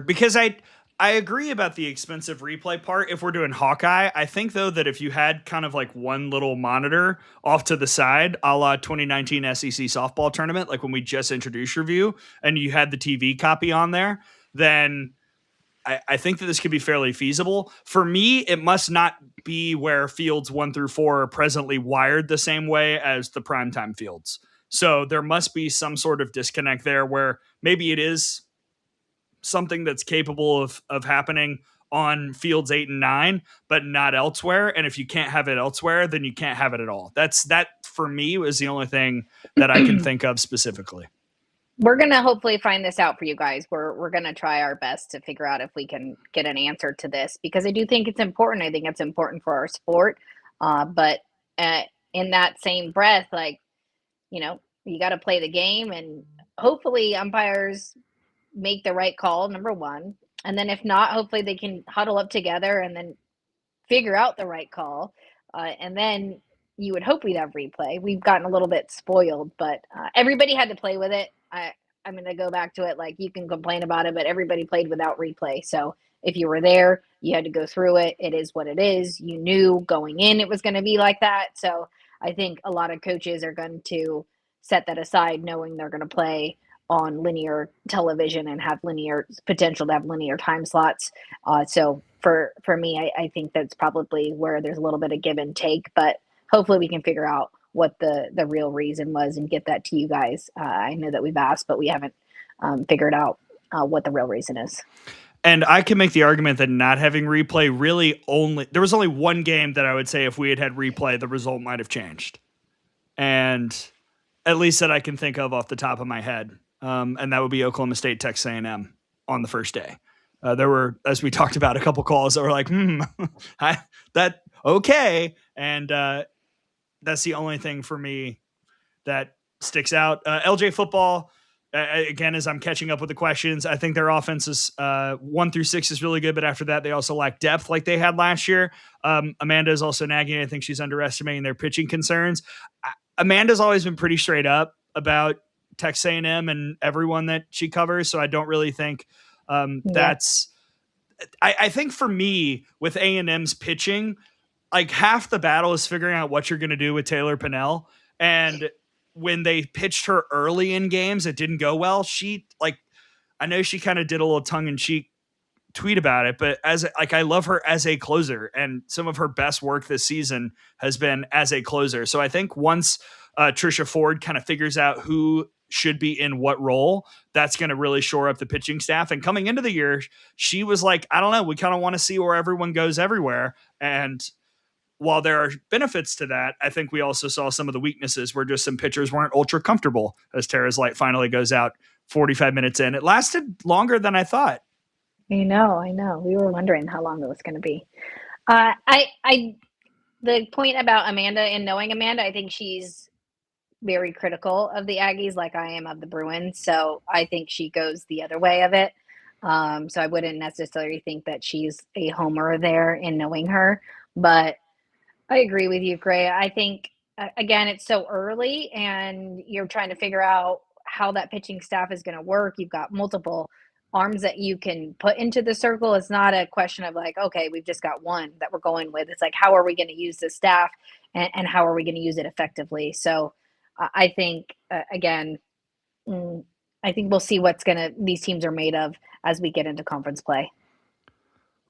because I agree about the expensive replay part if we're doing Hawkeye. I think, though, that if you had kind of like one little monitor off to the side, a la 2019 SEC softball tournament, like when we just introduced review, and you had the TV copy on there, then I think that this could be fairly feasible. For me, it must not be where fields 1 through 4 are presently wired the same way as the primetime fields. So there must be some sort of disconnect there where maybe it is something that's capable of happening on fields 8 and 9, but not elsewhere. And if you can't have it elsewhere, then you can't have it at all. That for me was the only thing that I can think of specifically. We're going to hopefully find this out for you guys. We're going to try our best to figure out if we can get an answer to this, because I do think it's important. I think it's important for our sport. But in that same breath, like, you got to play the game, and hopefully umpires make the right call, number one. And then if not, hopefully they can huddle up together and then figure out the right call. And then you would hope we'd have replay. We've gotten a little bit spoiled, but everybody had to play with it. I'm going to go back to it. Like, you can complain about it, but everybody played without replay. So if you were there, you had to go through it. It is what it is. You knew going in it was going to be like that. So I think a lot of coaches are going to set that aside, knowing they're going to play on linear television and have potential to have linear time slots. So for me, I think that's probably where there's a little bit of give and take, but hopefully we can figure out what the real reason was and get that to you guys. I know that we've asked, but we haven't figured out what the real reason is. And I can make the argument that not having replay there was only one game that I would say if we had replay, the result might have changed. And at least that I can think of off the top of my head. And that would be Oklahoma State, Texas A&M on the first day. There were, as we talked about, a couple calls that were like, okay. And that's the only thing for me that sticks out. LJ football, again, as I'm catching up with the questions, I think their offense is 1 through 6 is really good, but after that, they also lack depth like they had last year. Amanda is also nagging. I think she's underestimating their pitching concerns. Amanda's always been pretty straight up about Texas A&M and everyone that she covers, so I don't really think that's. I think for me with A&M's pitching, like half the battle is figuring out what you're going to do with Taylor Pinnell. And when they pitched her early in games, it didn't go well. I know she kind of did a little tongue in cheek tweet about it, but I love her as a closer, and some of her best work this season has been as a closer. So I think once Trisha Ford kind of figures out who should be in what role, that's going to really shore up the pitching staff. And coming into the year, she was like, I don't know, we kind of want to see where everyone goes everywhere. And while there are benefits to that, I think we also saw some of the weaknesses where just some pitchers weren't ultra comfortable as Tara's light finally goes out 45 minutes in. It lasted longer than I thought. I know. We were wondering how long it was going to be. The point about Amanda and knowing Amanda, I think she's very critical of the Aggies, like I am of the Bruins. So I think she goes the other way of it. So I wouldn't necessarily think that she's a homer there in knowing her. But I agree with you, Gray. I think, again, it's so early and you're trying to figure out how that pitching staff is going to work. You've got multiple arms that you can put into the circle. It's not a question of like, okay, we've just got one that we're going with. It's like, how are we going to use the staff and how are we going to use it effectively? So I think, again, I think we'll see these teams are made of as we get into conference play.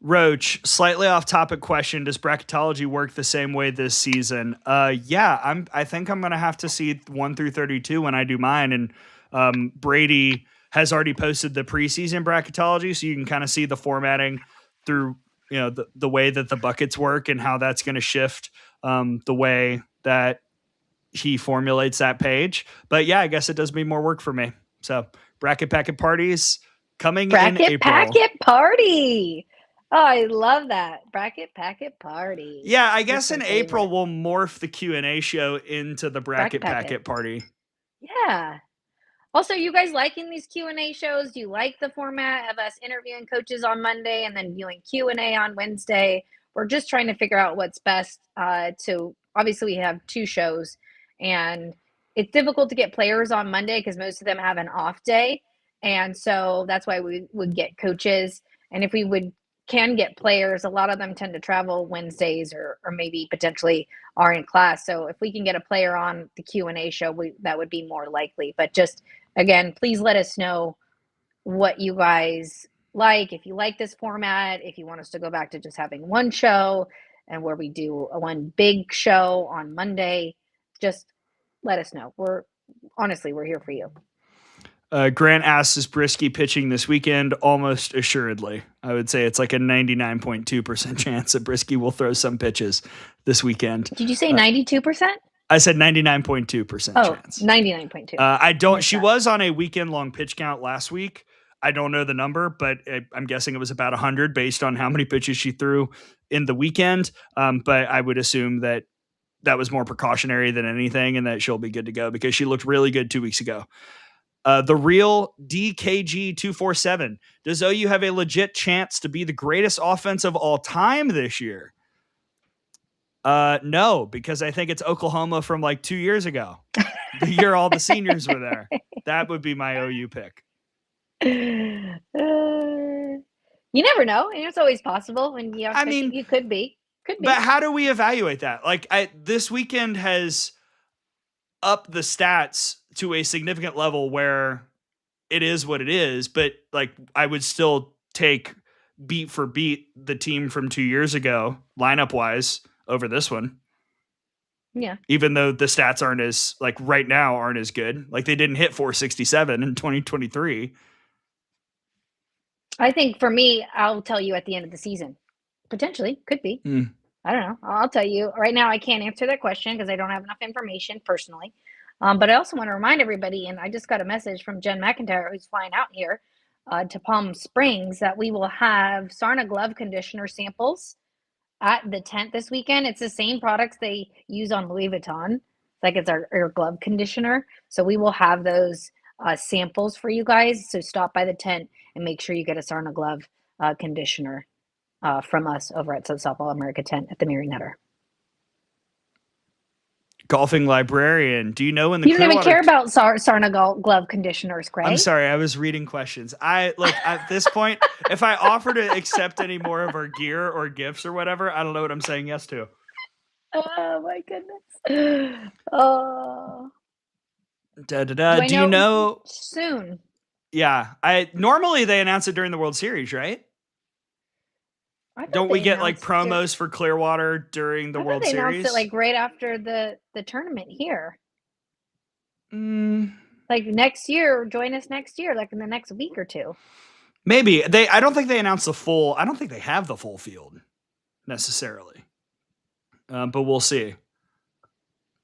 Roach, slightly off topic question. Does bracketology work the same way this season? Yeah, I think I'm going to have to see 1 through 32 when I do mine. And Brady has already posted the preseason bracketology, so you can kind of see the formatting through, the way that the buckets work and how that's going to shift the way that he formulates that page. But yeah, I guess it does mean more work for me. So bracket packet parties coming in April. Bracket packet party. Oh, I love that. Bracket packet party. Yeah, I guess in April we'll morph the Q&A show into the bracket packet party. Yeah. Also, you guys liking these Q&A shows? Do you like the format of us interviewing coaches on Monday and then doing Q&A on Wednesday? We're just trying to figure out what's best obviously we have 2 shows and it's difficult to get players on Monday because most of them have an off day. And so that's why we would get coaches. And if we can get players, a lot of them tend to travel Wednesdays or maybe potentially are in class. So if we can get a player on the Q&A show, that would be more likely. But just, again, please let us know what you guys like. If you like this format, if you want us to go back to just having one show and where we do one big show on Monday, just let us know. We're here for you. Grant asks, is Brisky pitching this weekend? Almost assuredly. I would say it's like a 99.2% chance that Brisky will throw some pitches this weekend. Did you say 92%? I said 99.2% chance. 99.2. She was on a weekend long pitch count last week. I don't know the number, but I'm guessing it was about 100 based on how many pitches she threw in the weekend. But I would assume that was more precautionary than anything and that she'll be good to go because she looked really good 2 weeks ago. The real DKG247. Does OU have a legit chance to be the greatest offense of all time this year? No, because I think it's Oklahoma from like 2 years ago. The year all the seniors were there. That would be my OU pick. You never know. It's always possible. And you could be. But how do we evaluate that? Like this weekend has upped the stats to a significant level where it is what it is, but like I would still take beat for beat the team from 2 years ago lineup wise over this one. Yeah. Even though the stats aren't as good. Like they didn't hit 467 in 2023. I think for me, I'll tell you at the end of the season. Potentially, could be. I don't know. I'll tell you right now. I can't answer that question because I don't have enough information personally. But I also want to remind everybody, and I just got a message from Jen McIntyre, who's flying out here to Palm Springs, that we will have Sarna glove conditioner samples at the tent this weekend. It's the same products they use on Louis Vuitton. It's our glove conditioner. So we will have those samples for you guys. So stop by the tent and make sure you get a Sarna glove conditioner from us over at Softball America tent at the Marionette. Golfing librarian. Do you know when the you don't even care about Sarna glove conditioners, Gray? I'm sorry, I was reading questions. At this point, if I offer to accept any more of our gear or gifts or whatever, I don't know what I'm saying yes to. Oh my goodness. Oh. Do you know soon? Yeah. Normally they announce it during the World Series, right? Don't we get like promos for Clearwater during the World Series? They announced it like right after the tournament here. Like next year, join us next year, like in the next week or two. Maybe. I don't think they announced I don't think they have the full field necessarily. But we'll see.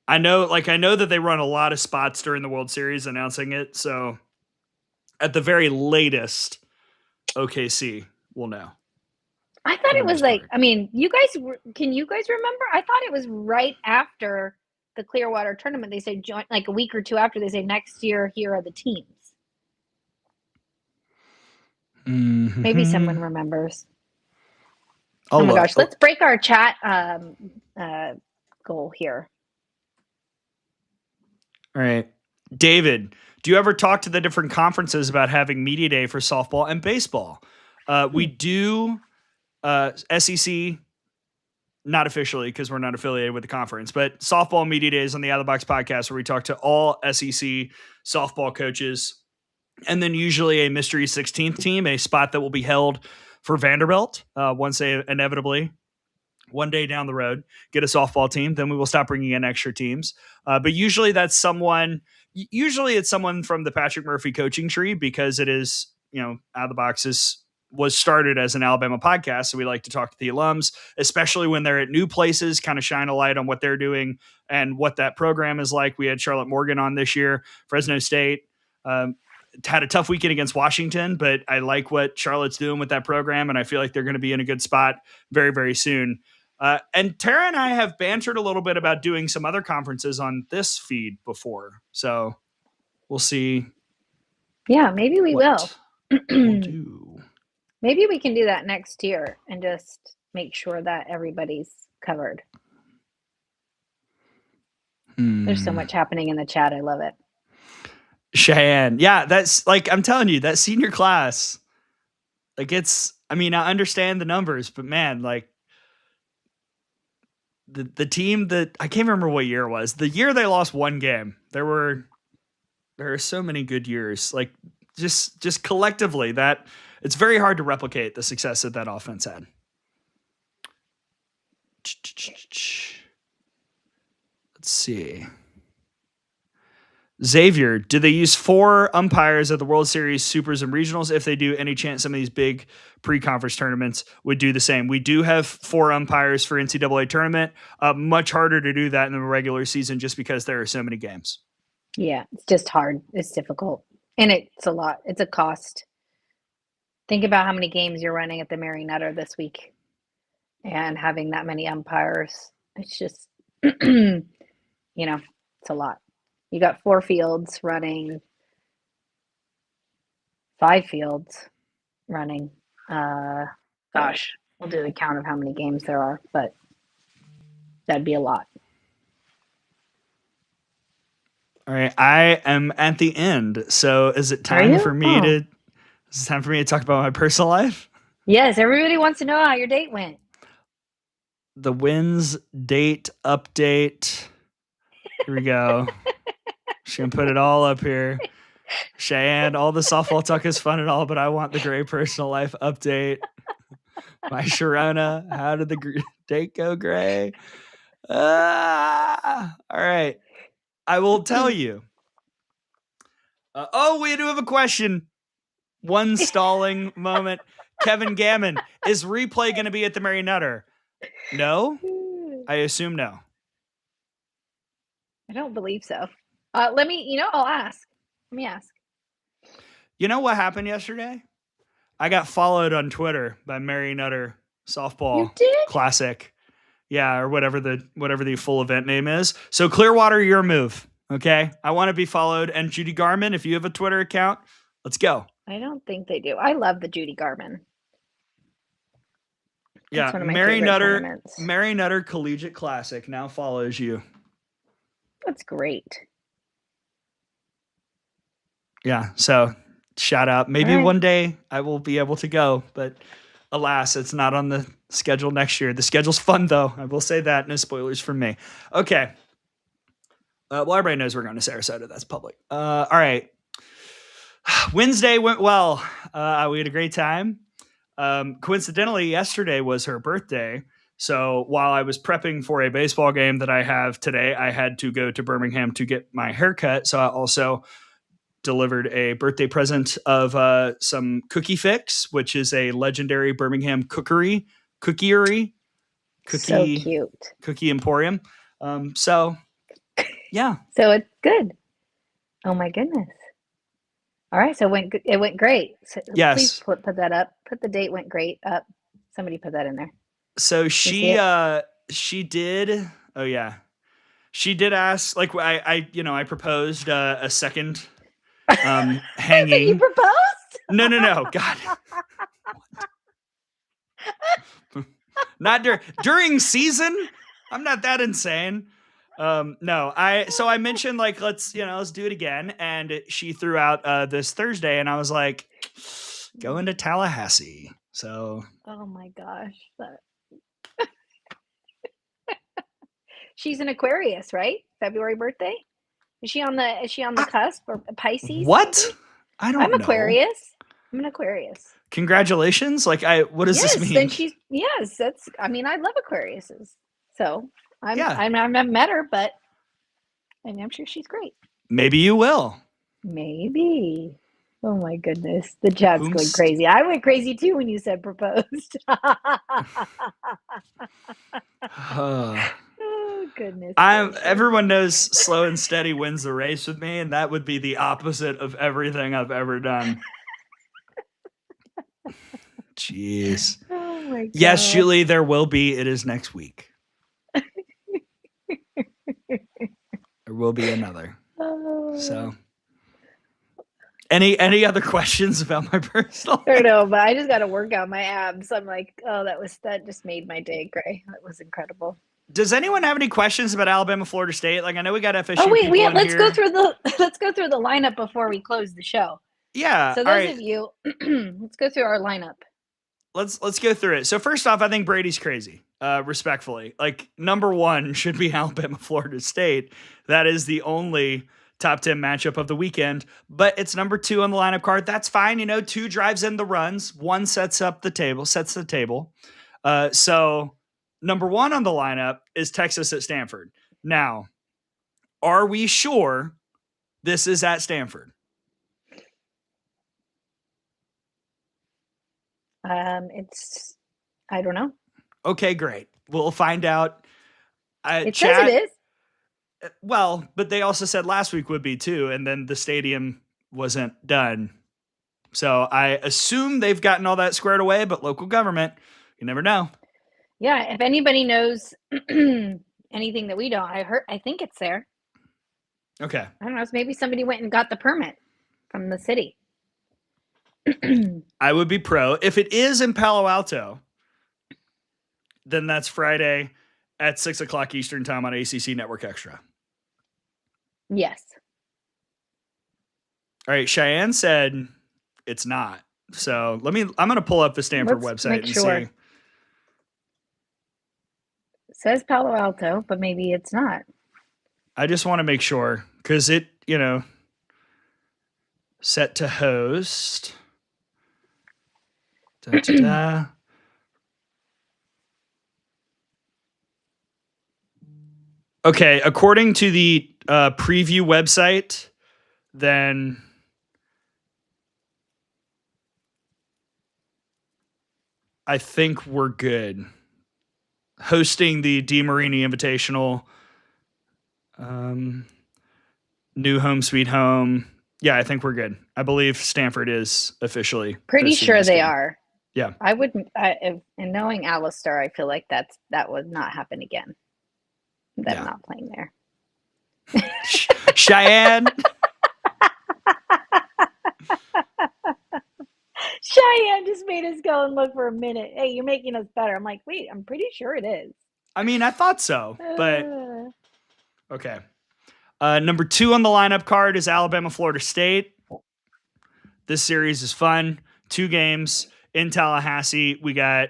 I know that they run a lot of spots during the World Series announcing it, so at the very latest, OKC will know. I thought it was like, I mean, can you guys remember? I thought it was right after the Clearwater tournament. They say join, like a week or two after, they say next year, here are the teams. Mm-hmm. Maybe someone remembers. Oh my gosh, let's break our chat goal here. All right. David, do you ever talk to the different conferences about having media day for softball and baseball? We do SEC, not officially because we're not affiliated with the conference, but softball media days on the Out of the Box podcast where we talk to all SEC softball coaches, and then usually a mystery 16th team, a spot that will be held for Vanderbilt once they inevitably one day down the road get a softball team. Then we will stop bringing in extra teams. But usually it's someone from the Patrick Murphy coaching tree because it is, Out of the Box was started as an Alabama podcast. So we like to talk to the alums, especially when they're at new places, kind of shine a light on what they're doing and what that program is like. We had Charlotte Morgan on this year, Fresno State, had a tough weekend against Washington, but I like what Charlotte's doing with that program. And I feel like they're going to be in a good spot very, very soon. And Tara and I have bantered a little bit about doing some other conferences on this feed before. So we'll see. Yeah, maybe we will. We'll do. Maybe we can do that next year and just make sure that everybody's covered. There's so much happening in the chat. I love it. Cheyenne. Yeah, that's like, I'm telling you, that senior class, like I understand the numbers, but man, like the team that I can't remember what year it was, the year they lost one game, there are so many good years, like just collectively that it's very hard to replicate the success that that offense had. Let's see. Xavier, do they use 4 umpires at the World Series, Supers, and Regionals? If they do, any chance some of these big pre-conference tournaments would do the same? We do have 4 umpires for NCAA tournament. Much harder to do that in the regular season just because there are so many games. Yeah, it's just hard. It's difficult. And it's a lot. It's a cost. Think about how many games you're running at the Mary Nutter this week and having that many umpires. It's just, it's a lot. You got 4 fields running, 5 fields running. Gosh, we'll do the count of how many games there are, but that'd be a lot. All right, I am at the end. So is it time for me to talk about my personal life? Yes, everybody wants to know how your date went. The wins date update. Here we go. Just gonna put it all up here. Cheyenne, all the softball talk is fun and all, but I want the Gray personal life update. My Sharona, how did the date go, Gray? All right. I will tell you. We do have a question. One stalling moment. Kevin Gammon, is replay going to be at the Mary Nutter? No? I assume no. I don't believe so. I'll ask. Let me ask. You know what happened yesterday? I got followed on Twitter by Mary Nutter Softball Classic. Yeah, or whatever the full event name is. So Clearwater, your move. Okay? I want to be followed. And Judy Garman, if you have a Twitter account, let's go. I don't think they do. I love the Judy Garman. That's one of my Mary Nutter Collegiate Classic now follows you. That's great. Yeah, so shout out. Maybe one day I will be able to go, but alas, it's not on the schedule next year. The schedule's fun, though. I will say that. No spoilers from me. Okay. Well, everybody knows we're going to Sarasota. That's public. All right. Wednesday went well. We had a great time. Coincidentally, yesterday was her birthday. So while I was prepping for a baseball game that I have today, I had to go to Birmingham to get my haircut. So I also delivered a birthday present of some Cookie Fix, which is a legendary Birmingham cookie So cute. cookie emporium. So yeah. So it's good. Oh my goodness. All right, so it went great. So Yes. Please put that up. Put the date went great up. Somebody put that in there. So she did. Oh yeah, she did ask. Like I proposed a second hanging. You proposed? No, God. Not during season. I'm not that insane. No, I mentioned like let's do it again, and she threw out this Thursday, and I was like, going to Tallahassee. So. Oh my gosh. She's an Aquarius, right? February birthday. Is she on the cusp or Pisces? What? Maybe? I don't know. I'm Aquarius. I'm an Aquarius. Congratulations. Like what does this mean? I love Aquariuses. So I've never met her, but I'm sure she's great. Maybe you will. Maybe. Oh my goodness. The chat's going crazy. I went crazy too when you said proposed. Oh goodness. Everyone knows slow and steady wins the race with me, and that would be the opposite of everything I've ever done. Jeez. Oh my God. Yes, Julie, there will be. It is next week. There will be another. So any other questions about my personal life? I don't know, but I just got to work out my abs. I'm like, oh, that just made my day, Gray. That was incredible. Does anyone have any questions about Alabama, Florida State? Like I know we got FSU. Oh wait, let's go through the lineup before we close the show. Yeah. So those of you, let's go through our lineup. Let's go through it. So first off, I think Brady's crazy. Respectfully, like number 1 should be Alabama, Florida State. That is the only top 10 matchup of the weekend, but it's number 2 on the lineup card. That's fine. 2 drives in the runs. 1 sets the table. So number 1 on the lineup is Texas at Stanford. Now, are we sure this is at Stanford? I don't know. Okay, great. We'll find out. It says it is. Well, but they also said last week would be too, and then the stadium wasn't done. So I assume they've gotten all that squared away, but local government, you never know. Yeah, if anybody knows anything that we don't, I think it's there. Okay. I don't know. Maybe somebody went and got the permit from the city. I would be pro. If it is in Palo Alto, then that's Friday at 6:00 Eastern time on ACC Network Extra. Yes. All right. Cheyenne said it's not. So I'm going to pull up the Stanford website and see. It says Palo Alto, but maybe it's not. I just want to make sure because it, set to host. Okay, according to the preview website, then I think we're good. Hosting the DeMarini Invitational, new home, sweet home. Yeah, I think we're good. I believe Stanford is officially pretty sure they are. Yeah, I wouldn't. And knowing Alistair, I feel like that would not happen again. Them not playing there. Cheyenne. Cheyenne just made us go and look for a minute. Hey, you're making us better. I'm like, wait, I'm pretty sure it is. I mean, I thought so, but okay. Number 2 on the lineup card is Alabama, Florida State. This series is fun. 2 games in Tallahassee. We got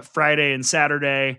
Friday and Saturday.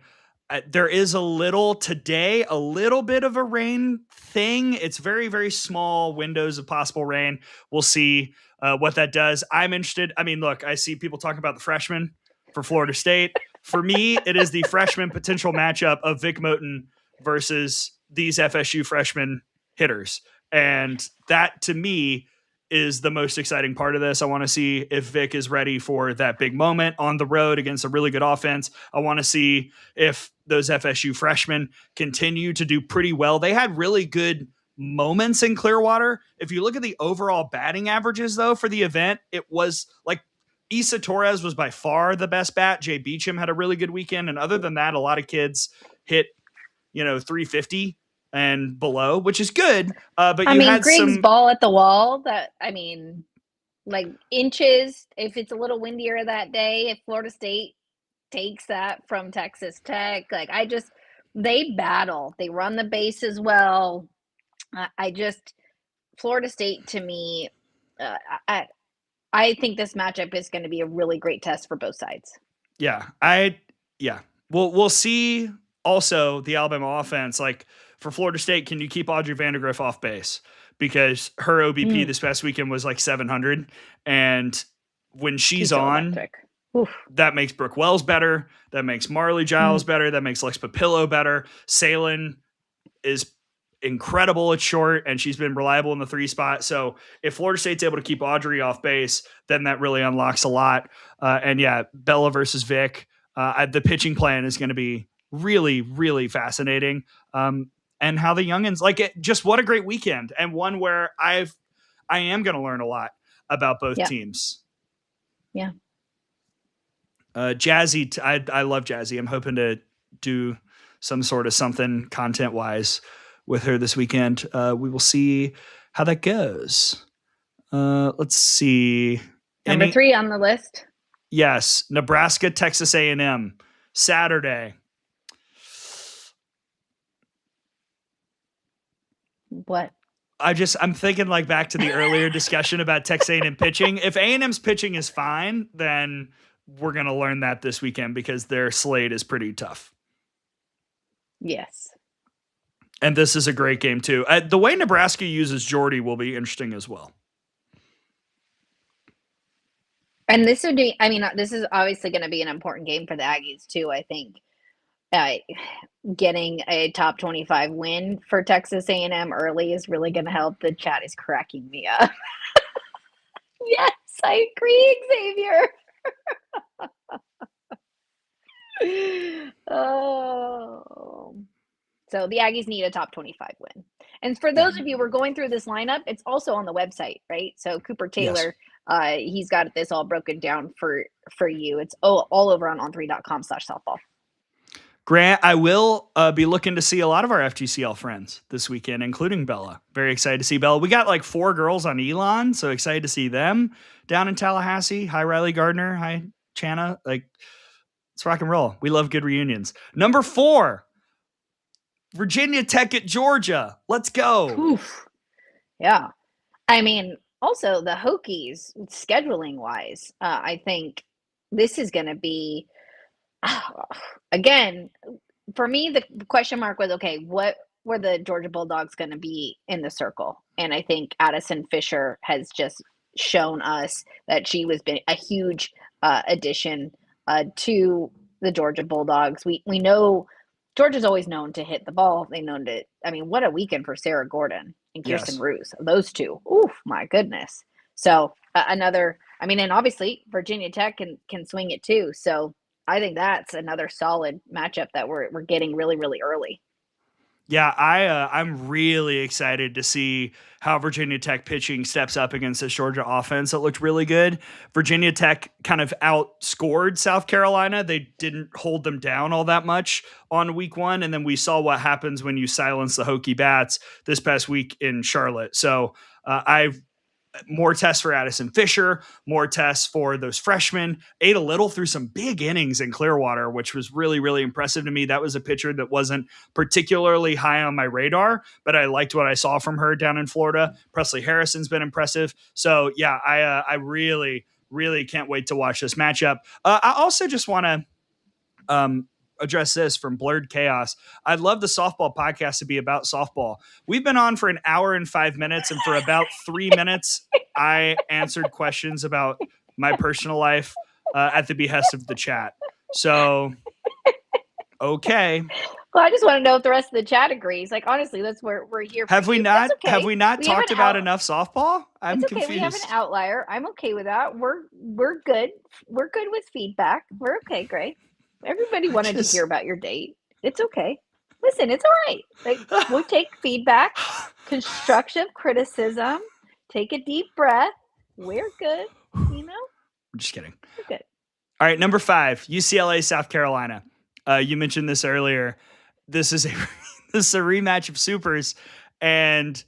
there is a little bit of a rain thing. It's very, very small windows of possible rain. We'll see what that does. I'm interested. I mean, look, I see people talking about the freshmen for Florida State. For me, it is the freshman potential matchup of Vic Moten versus these FSU freshman hitters. And that, to me, is the most exciting part of this. I want to see if Vic is ready for that big moment on the road against a really good offense. I want to see if those FSU freshmen continue to do pretty well. They had really good moments in Clearwater. If you look at the overall batting averages, though, for the event, it was like Issa Torres was by far the best bat. Jay Beecham had a really good weekend. And other than that, a lot of kids hit, 350 and below, which is good. But I you mean, had Griggs some, ball at the wall like inches, if it's a little windier that day, if Florida State takes that from Texas Tech, they battle. They run the bases well. Florida State to me, uh, I think this matchup is going to be a really great test for both sides. Yeah. Yeah. We'll see also the Alabama offense. Like for Florida State, can you keep Audrey Vandergriff off base? Because her OBP this past weekend was like 700. And when she's so on, electric. Oof. That makes Brooke Wells better. That makes Marley Giles better. That makes Lex Papillo better. Salen is incredible at short, and she's been reliable in the 3 spot. So if Florida State's able to keep Audrey off base, then that really unlocks a lot. And yeah, Bella versus Vic. The pitching plan is going to be really, really fascinating. And how the youngins like it. Just what a great weekend, and one where I am going to learn a lot about both teams. Yeah. Jazzy, I love Jazzy. I'm hoping to do some sort of something content wise with her this weekend. We will see how that goes. Let's see. Number 3 on the list. Yes, Nebraska, Texas A&M, Saturday. What? I'm thinking like back to the earlier discussion about Texas A&M pitching. If A&M's pitching is fine, then we're going to learn that this weekend because their slate is pretty tough. Yes. And this is a great game too. The way Nebraska uses Jordy will be interesting as well. And this is obviously going to be an important game for the Aggies too, I think. Getting a top 25 win for Texas A&M early is really going to help. The chat is cracking me up. Yes, I agree, Xavier. Oh. So the Aggies need a top 25 win. And for those of you who are going through this lineup, it's also on the website, right? So Cooper Taylor, he's got this all broken down for you. It's all over on on3.com/softball. Grant, I will be looking to see a lot of our FGCL friends this weekend, including Bella. Very excited to see Bella. We got like 4 girls on Elon, so excited to see them down in Tallahassee. Hi, Riley Gardner. Hi, Chana. Like, it's rock and roll. We love good reunions. Number 4, Virginia Tech at Georgia. Let's go. Oof. Yeah. I mean, also the Hokies, scheduling wise, I think this is going to be, again, for me, the question mark was, okay, what were the Georgia Bulldogs going to be in the circle? And I think Addison Fisher has just shown us that she was been a huge addition to the Georgia Bulldogs. We know Georgia's always known to hit the ball. What a weekend for Sarah Gordon and Kirsten Roos. Those two. Oof, my goodness. So and obviously Virginia Tech can swing it too. So I think that's another solid matchup that we're getting really, really early. Yeah, I'm really excited to see how Virginia Tech pitching steps up against this Georgia offense that looked really good. Virginia Tech kind of outscored South Carolina. They didn't hold them down all that much on week 1, and then we saw what happens when you silence the Hokie bats this past week in Charlotte. So more tests for Addison Fisher, more tests for those freshmen. Ada Little threw some big innings in Clearwater, which was really, really impressive to me. That was a pitcher that wasn't particularly high on my radar, but I liked what I saw from her down in Florida. Presley Harrison's been impressive. So yeah, I really, really can't wait to watch this matchup. I also just want to address this from Blurred Chaos. I'd love the softball podcast to be about softball. We've been on for an hour and 5 minutes, and for about 3 minutes, I answered questions about my personal life at the behest of the chat. So, okay. Well, I just want to know if the rest of the chat agrees. Like, honestly, that's where we're here for. Have we you. not? That's okay. Have we not talked about enough softball? I'm it's okay. confused. We have an outlier. I'm okay with that. We're good. We're good with feedback. We're okay, Gray. Everybody wanted to hear about your date. It's okay. Listen, it's all right. Like, we'll take feedback, constructive criticism. Take a deep breath. We're good. You know. I'm just kidding. We're good. All right, number 5, UCLA, South Carolina. You mentioned this earlier. This is a rematch of supers, and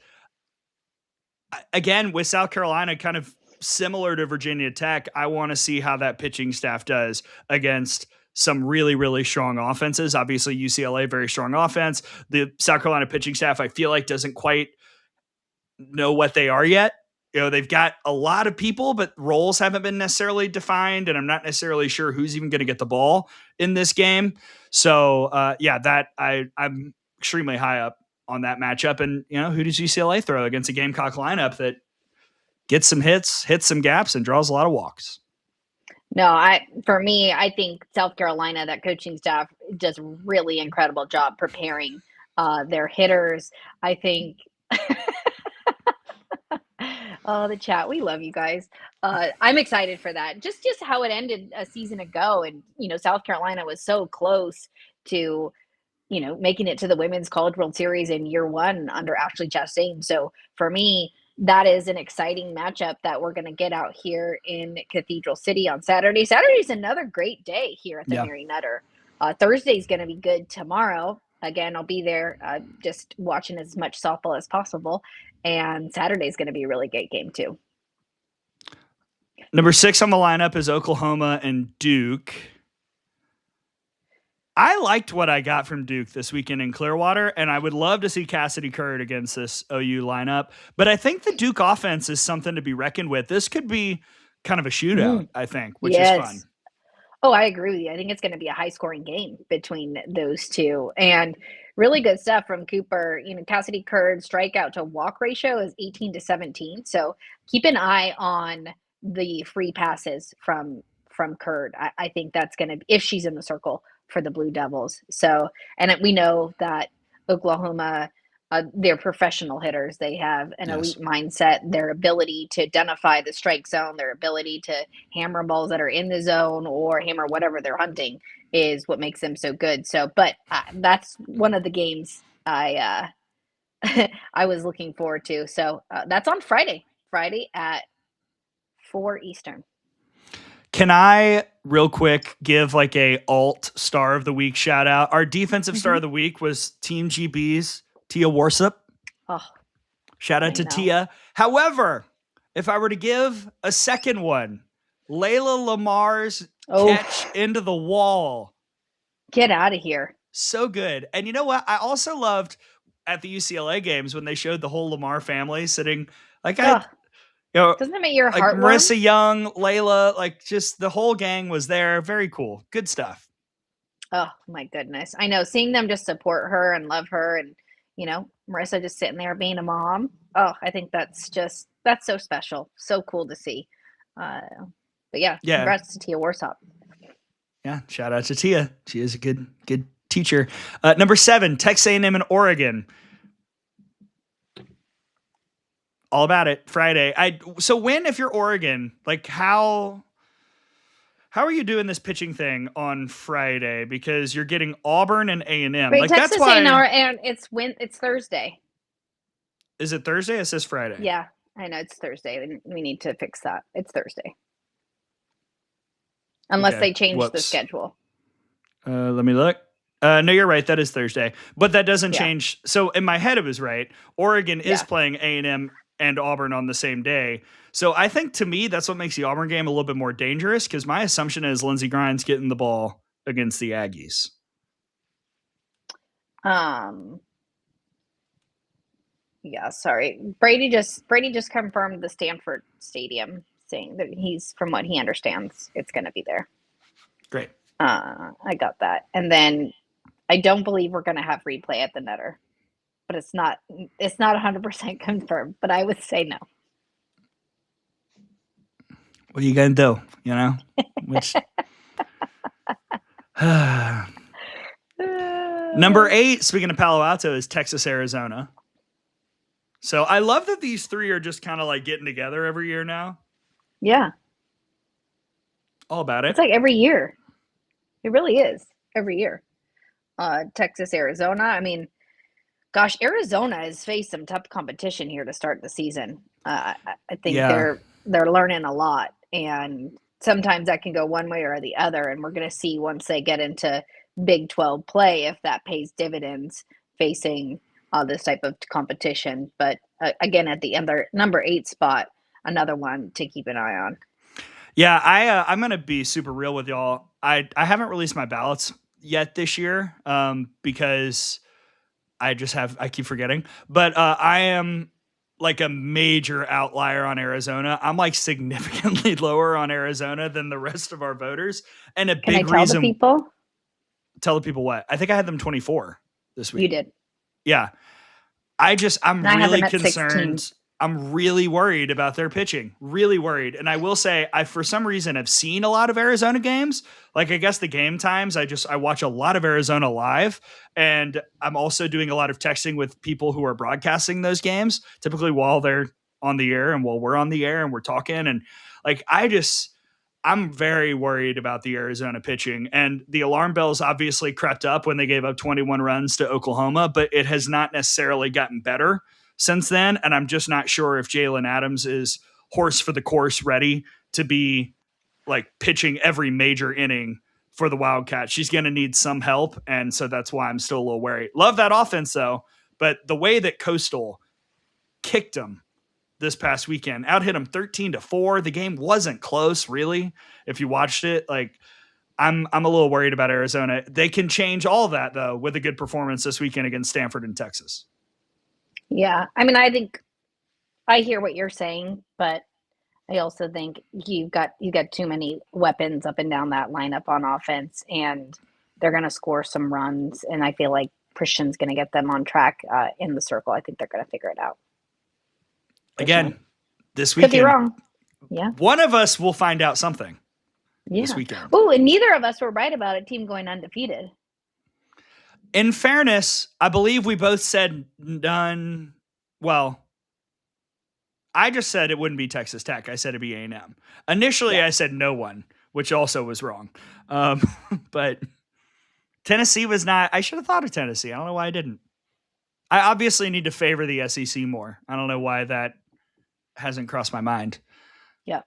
again with South Carolina, kind of similar to Virginia Tech. I want to see how that pitching staff does against some really, really strong offenses. Obviously, UCLA, very strong offense. The South Carolina pitching staff, I feel like, doesn't quite know what they are yet. You know, they've got a lot of people, but roles haven't been necessarily defined, and I'm not necessarily sure who's even going to get the ball in this game. So, I'm extremely high up on that matchup. And, you know, who does UCLA throw against a Gamecock lineup that gets some hits some gaps, and draws a lot of walks? No, for me, I think South Carolina, that coaching staff does a really incredible job preparing their hitters. I think oh, the chat. We love you guys. I'm excited for that. Just how it ended a season ago. And, you know, South Carolina was so close to, you know, making it to the Women's College World Series in year 1 under Ashley Chastain. So for me, that is an exciting matchup that we're going to get out here in Cathedral City on Saturday. Saturday is another great day here at the Mary Nutter. Thursday is going to be good tomorrow. Again, I'll be there just watching as much softball as possible. And Saturday is going to be a really great game too. Number 6 on the lineup is Oklahoma and Duke. I liked what I got from Duke this weekend in Clearwater, and I would love to see Cassidy Curd against this OU lineup. But I think the Duke offense is something to be reckoned with. This could be kind of a shootout, I think, which is fun. Oh, I agree with you. I think it's going to be a high-scoring game between those two. And really good stuff from Cooper. You know, Cassidy Curd's strikeout to walk ratio is 18-17. So keep an eye on the free passes from Curd. I think that's going to be, if she's in the circle for the Blue Devils. So, and we know that Oklahoma, they're professional hitters. They have an elite mindset, their ability to identify the strike zone, their ability to hammer balls that are in the zone or hammer whatever they're hunting is what makes them so good. So, but that's one of the games I was looking forward to. So that's on Friday at 4 Eastern. Can I real quick give like a alt star of the week shout out? Our defensive star of the week was Team GB's Tia Warsup. Oh, shout out to Tia. However, if I were to give a second one, Layla Lamar's catch into the wall. Get out of here. So good. And you know what? I also loved at the UCLA games when they showed the whole Lamar family sitting like you know, doesn't it make your like heart Marissa Young, Layla, like just the whole gang was there. Very cool. Good stuff. Oh my goodness. I know, seeing them just support her and love her, and, you know, Marissa just sitting there being a mom. Oh, I think that's so special. So cool to see. But yeah, congrats to Tia Warsup. Yeah. Shout out to Tia. She is a good teacher. Number 7, Texas A&M and Oregon. All about it. Friday. So when, if you're Oregon, like how are you doing this pitching thing on Friday? Because you're getting Auburn and A&M. Like Texas that's why. And it's Thursday. Is it Thursday? It says Friday. Yeah, I know it's Thursday. We need to fix that. It's Thursday. Unless they change the schedule. Let me look. No, you're right. That is Thursday. But that doesn't change. So in my head, it was right. Oregon is playing A&M and Auburn on the same day. So I think, to me, that's what makes the Auburn game a little bit more dangerous, because my assumption is Lindsey Grimes getting the ball against the Aggies. Yeah, sorry. Brady just confirmed the Stanford Stadium, saying that from what he understands, it's going to be there. Great. I got that. And then I don't believe we're going to have replay at the Nutter, but it's not 100% confirmed, but I would say no. What are you going to do? You know, which number 8, speaking of Palo Alto, is Texas, Arizona. So I love that these three are just kind of like getting together every year now. Yeah. All about it. It's like every year. It really is every year. Texas, Arizona. I mean, gosh, Arizona has faced some tough competition here to start the season. I think they're learning a lot, and sometimes that can go one way or the other. And we're going to see once they get into Big 12 play if that pays dividends facing this type of competition. But again, at the number 8 spot, another one to keep an eye on. Yeah, I'm gonna be super real with y'all. I haven't released my ballots yet this year because I keep forgetting. But I am like a major outlier on Arizona. I'm like significantly lower on Arizona than the rest of our voters. And a big reason. The people? Tell the people what? I think I had them 24 this week. You did. Yeah. I'm really concerned. 16. I'm really worried about their pitching. Really worried. And I will say, I for some reason have seen a lot of Arizona games. Like I guess the game times, I watch a lot of Arizona live. And I'm also doing a lot of texting with people who are broadcasting those games, typically while they're on the air and while we're on the air and we're talking. And like I'm very worried about the Arizona pitching, and the alarm bells obviously crept up when they gave up 21 runs to Oklahoma, but it has not necessarily gotten better since then. And I'm just not sure if Jalen Adams is horse for the course ready to be like pitching every major inning for the Wildcats. She's going to need some help. And so that's why I'm still a little wary. Love that offense though. But the way that Coastal kicked them this past weekend, out hit them 13-4. The game wasn't close, really. If you watched it, like I'm a little worried about Arizona. They can change all that though with a good performance this weekend against Stanford and Texas. Yeah, I mean, I think I hear what you're saying, but I also think you got too many weapons up and down that lineup on offense, and they're going to score some runs. And I feel like Christian's going to get them on track in the circle. I think they're going to figure it out. Again, this weekend. Could be wrong. Yeah. One of us will find out something this weekend. Oh, and neither of us were right about a team going undefeated. In fairness, I believe we both said none. Well, I just said it wouldn't be Texas Tech. I said it'd be A&M. Initially, I said no one, which also was wrong. But Tennessee was not. I should have thought of Tennessee. I don't know why I didn't. I obviously need to favor the SEC more. I don't know why that hasn't crossed my mind. Yeah.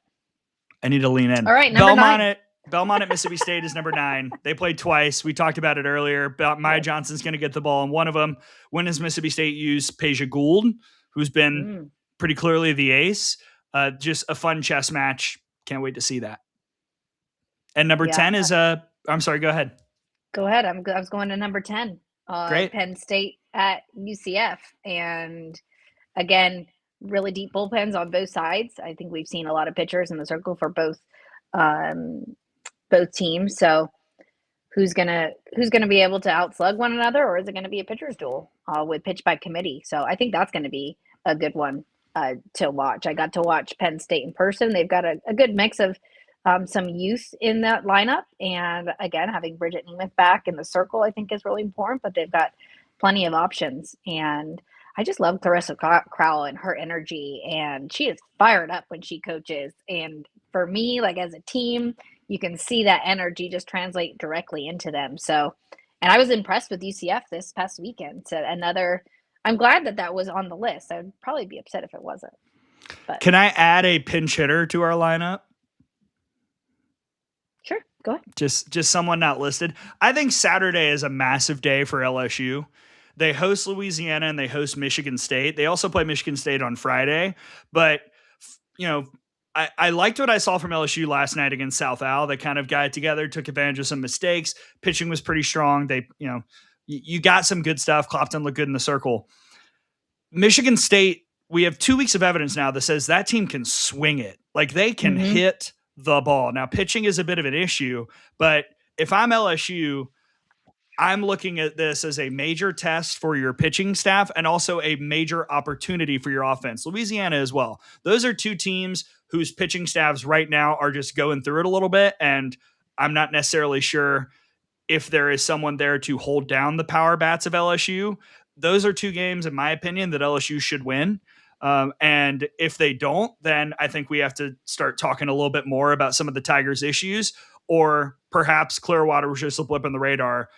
I need to lean in. All right, number 9. Belmont at Mississippi State is number 9. They played twice. We talked about it earlier. Maya Johnson's going to get the ball in one of them. When does Mississippi State use Peja Gould, who's been pretty clearly the ace? Just a fun chess match. Can't wait to see that. And number 10 is I'm sorry, go ahead. Go ahead. I was going to number 10. Great. Penn State at UCF. And again, really deep bullpens on both sides. I think we've seen a lot of pitchers in the circle for both teams. So who's gonna be able to outslug one another, or is it gonna be a pitcher's duel with pitch by committee? So I think that's gonna be a good one to watch. I got to watch Penn State in person. They've got a good mix of some youth in that lineup, and again, having Bridget Nemeth back in the circle I think is really important, but they've got plenty of options. And I just love Clarissa Crowell and her energy, and she is fired up when she coaches. And for me, like as a team, you can see that energy just translate directly into them. So, and I was impressed with UCF this past weekend. So I'm glad that was on the list. I would probably be upset if it wasn't. But can I add a pinch hitter to our lineup? Sure, go ahead. Just someone not listed. I think Saturday is a massive day for LSU. They host Louisiana and they host Michigan State. They also play Michigan State on Friday. But, I liked what I saw from LSU last night against South Al. They kind of got it together, took advantage of some mistakes. Pitching was pretty strong. They, you got some good stuff. Clopton looked good in the circle. Michigan State, we have 2 weeks of evidence now that says that team can swing it. Like they can hit the ball. Now, pitching is a bit of an issue, but if I'm LSU, I'm looking at this as a major test for your pitching staff and also a major opportunity for your offense. Louisiana as well. Those are two teams whose pitching staffs right now are just going through it a little bit. And I'm not necessarily sure if there is someone there to hold down the power bats of LSU. Those are two games, in my opinion, that LSU should win. And if they don't, then I think we have to start talking a little bit more about some of the Tigers' issues, or perhaps Clearwater was just a blip on the radar.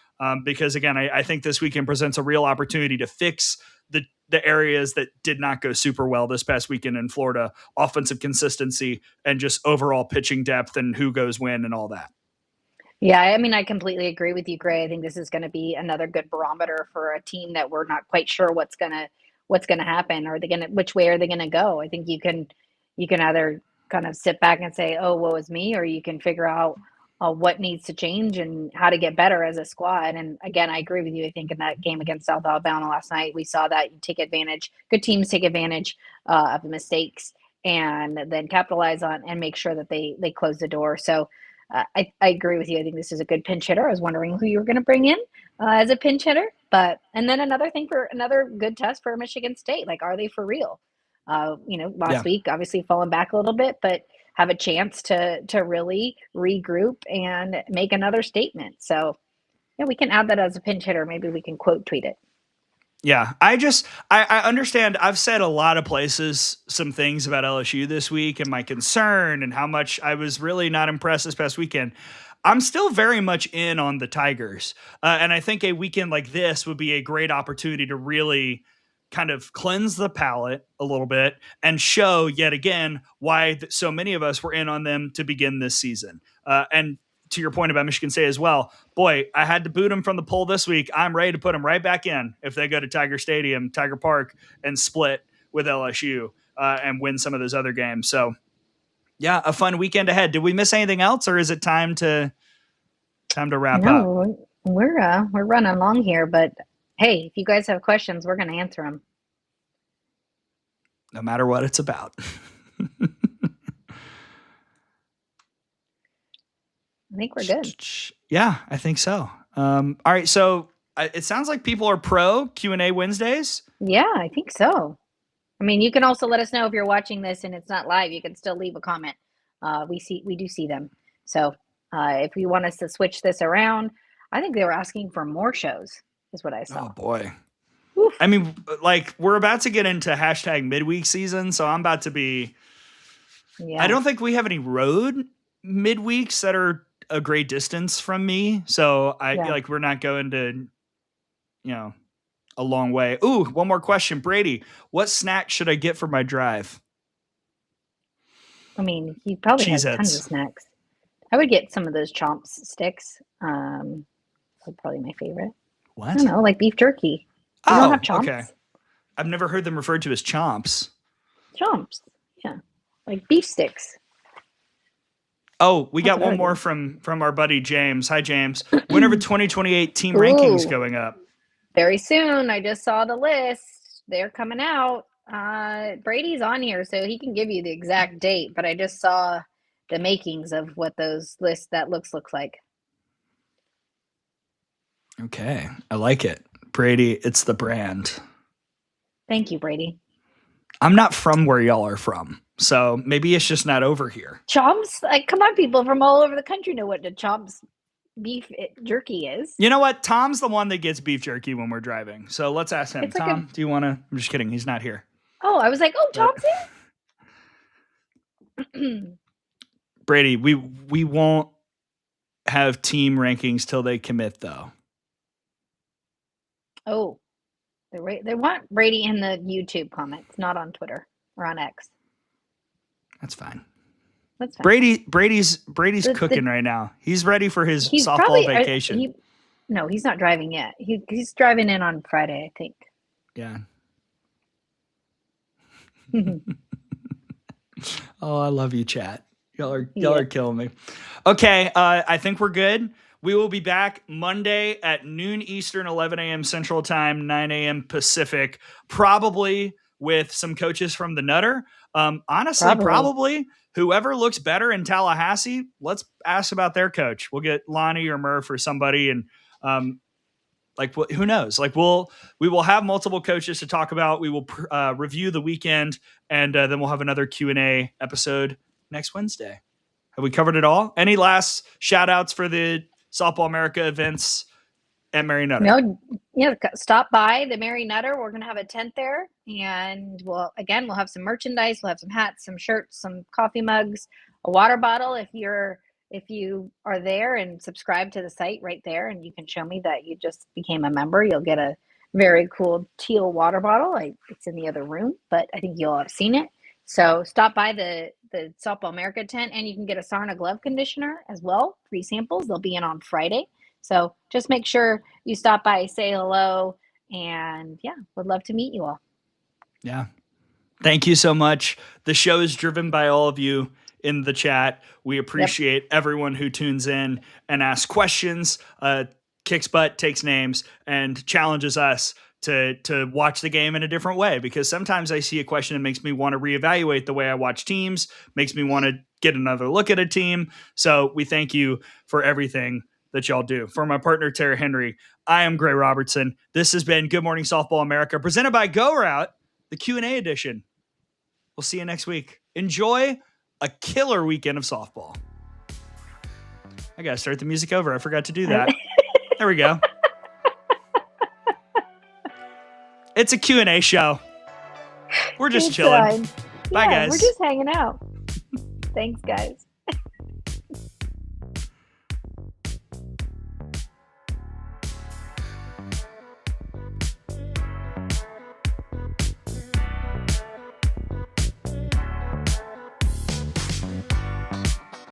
Because again, I think this weekend presents a real opportunity to fix the areas that did not go super well this past weekend in Florida: offensive consistency and just overall pitching depth and who goes when and all that. Yeah, I mean, I completely agree with you, Gray. I think this is going to be another good barometer for a team that we're not quite sure what's gonna happen. Are they gonna which way are they gonna go? I think you can either kind of sit back and say, "Oh, woe is me," or you can figure out what needs to change and how to get better as a squad. And again, I agree with you. I think in that game against South Alabama last night, we saw that you take advantage. Good teams take advantage of the mistakes and then capitalize on and make sure that they close the door. So I agree with you. I think this is a good pinch hitter. I was wondering who you were going to bring in as a pinch hitter, but and then another thing for another good test for Michigan State. Like, are they for real? Last week obviously falling back a little bit, but have a chance to really regroup and make another statement. So yeah, we can add that as a pinch hitter. Maybe we can quote tweet it. Yeah, I understand. I've said a lot of places some things about LSU this week and my concern and how much I was really not impressed this past weekend. I'm still very much in on the Tigers. And I think a weekend like this would be a great opportunity to really kind of cleanse the palate a little bit and show yet again why so many of us were in on them to begin this season. And to your point about Michigan State as well, boy, I had to boot them from the poll this week. I'm ready to put them right back in if they go to Tiger Stadium, Tiger Park, and split with LSU and win some of those other games. So, yeah, a fun weekend ahead. Did we miss anything else, or is it time to wrap up? No, we're running along here, but hey, if you guys have questions, we're going to answer them. No matter what it's about. I think we're good. Yeah, I think so. All right, so it sounds like people are pro Q&A Wednesdays. Yeah, I think so. I mean, you can also let us know if you're watching this and it's not live. You can still leave a comment. We do see them. So if you want us to switch this around, I think they were asking for more shows, is what I saw. Oh boy. Oof. I mean, like, we're about to get into hashtag midweek season, so I'm about to be. Yeah. I don't think we have any road midweeks that are a great distance from me, so we're not going to, a long way. Ooh, one more question, Brady. What snack should I get for my drive? I mean, he probably has tons of snacks. I would get some of those chomps sticks. That's probably my favorite. What? I don't know, like beef jerky. You don't have chomps? Okay. I've never heard them referred to as chomps. Chomps, yeah, like beef sticks. Oh, we got one more from our buddy James. Hi, James. When are the 2028 team rankings going up? Very soon. I just saw the list. They're coming out. Brady's on here, so he can give you the exact date, but I just saw the makings of what that looks like. Okay. I like it. Brady, it's the brand. Thank you, Brady. I'm not from where y'all are from, so maybe it's just not over here. Chomps? Come on, people from all over the country know what the Chomps beef jerky is. You know what? Tom's the one that gets beef jerky when we're driving, so let's ask him. Tom, do you want to? I'm just kidding. He's not here. Oh, I was like, Tom's here? Brady, we won't have team rankings till they commit, though. Oh, they want Brady in the YouTube comments, not on Twitter or on X. That's fine. That's fine. Brady's cooking right now. He's ready for his softball vacation. No, he's not driving yet. He's driving in on Friday, I think. Yeah. Oh, I love you, chat. Y'all are killing me. Okay, I think we're good. We will be back Monday at noon Eastern, 11 a.m. Central Time, 9 a.m. Pacific, probably with some coaches from the Nutter. Honestly, probably. whoever looks better in Tallahassee, let's ask about their coach. We'll get Lonnie or Murph or somebody, and who knows? We will have multiple coaches to talk about. We will review the weekend, and then we'll have another Q&A episode next Wednesday. Have we covered it all? Any last shout outs for the Softball America events at Mary Nutter? No, stop by the Mary Nutter. We're going to have a tent there, and we'll have some merchandise. We'll have some hats, some shirts, some coffee mugs, a water bottle. If you are there and subscribe to the site right there, and you can show me that you just became a member, you'll get a very cool teal water bottle. It's in the other room, but I think you'll have seen it. So stop by the Softball America tent, and you can get a Sarna glove conditioner as well. 3 samples. They'll be in on Friday. So just make sure you stop by, say hello, and would love to meet you all. Yeah. Thank you so much. The show is driven by all of you in the chat. We appreciate everyone who tunes in and asks questions, kicks butt, takes names, and challenges us to watch the game in a different way, because sometimes I see a question that makes me want to reevaluate the way I watch teams, makes me want to get another look at a team. So we thank you for everything that y'all do. For my partner, Tara Henry, I am Gray Robertson. This has been Good Morning Softball America, presented by Go Route, the Q&A edition. We'll see you next week. Enjoy a killer weekend of softball. I got to start the music over. I forgot to do that. There we go. It's a Q&A show. We're just chilling. Bye, guys. We're just hanging out. Thanks, guys.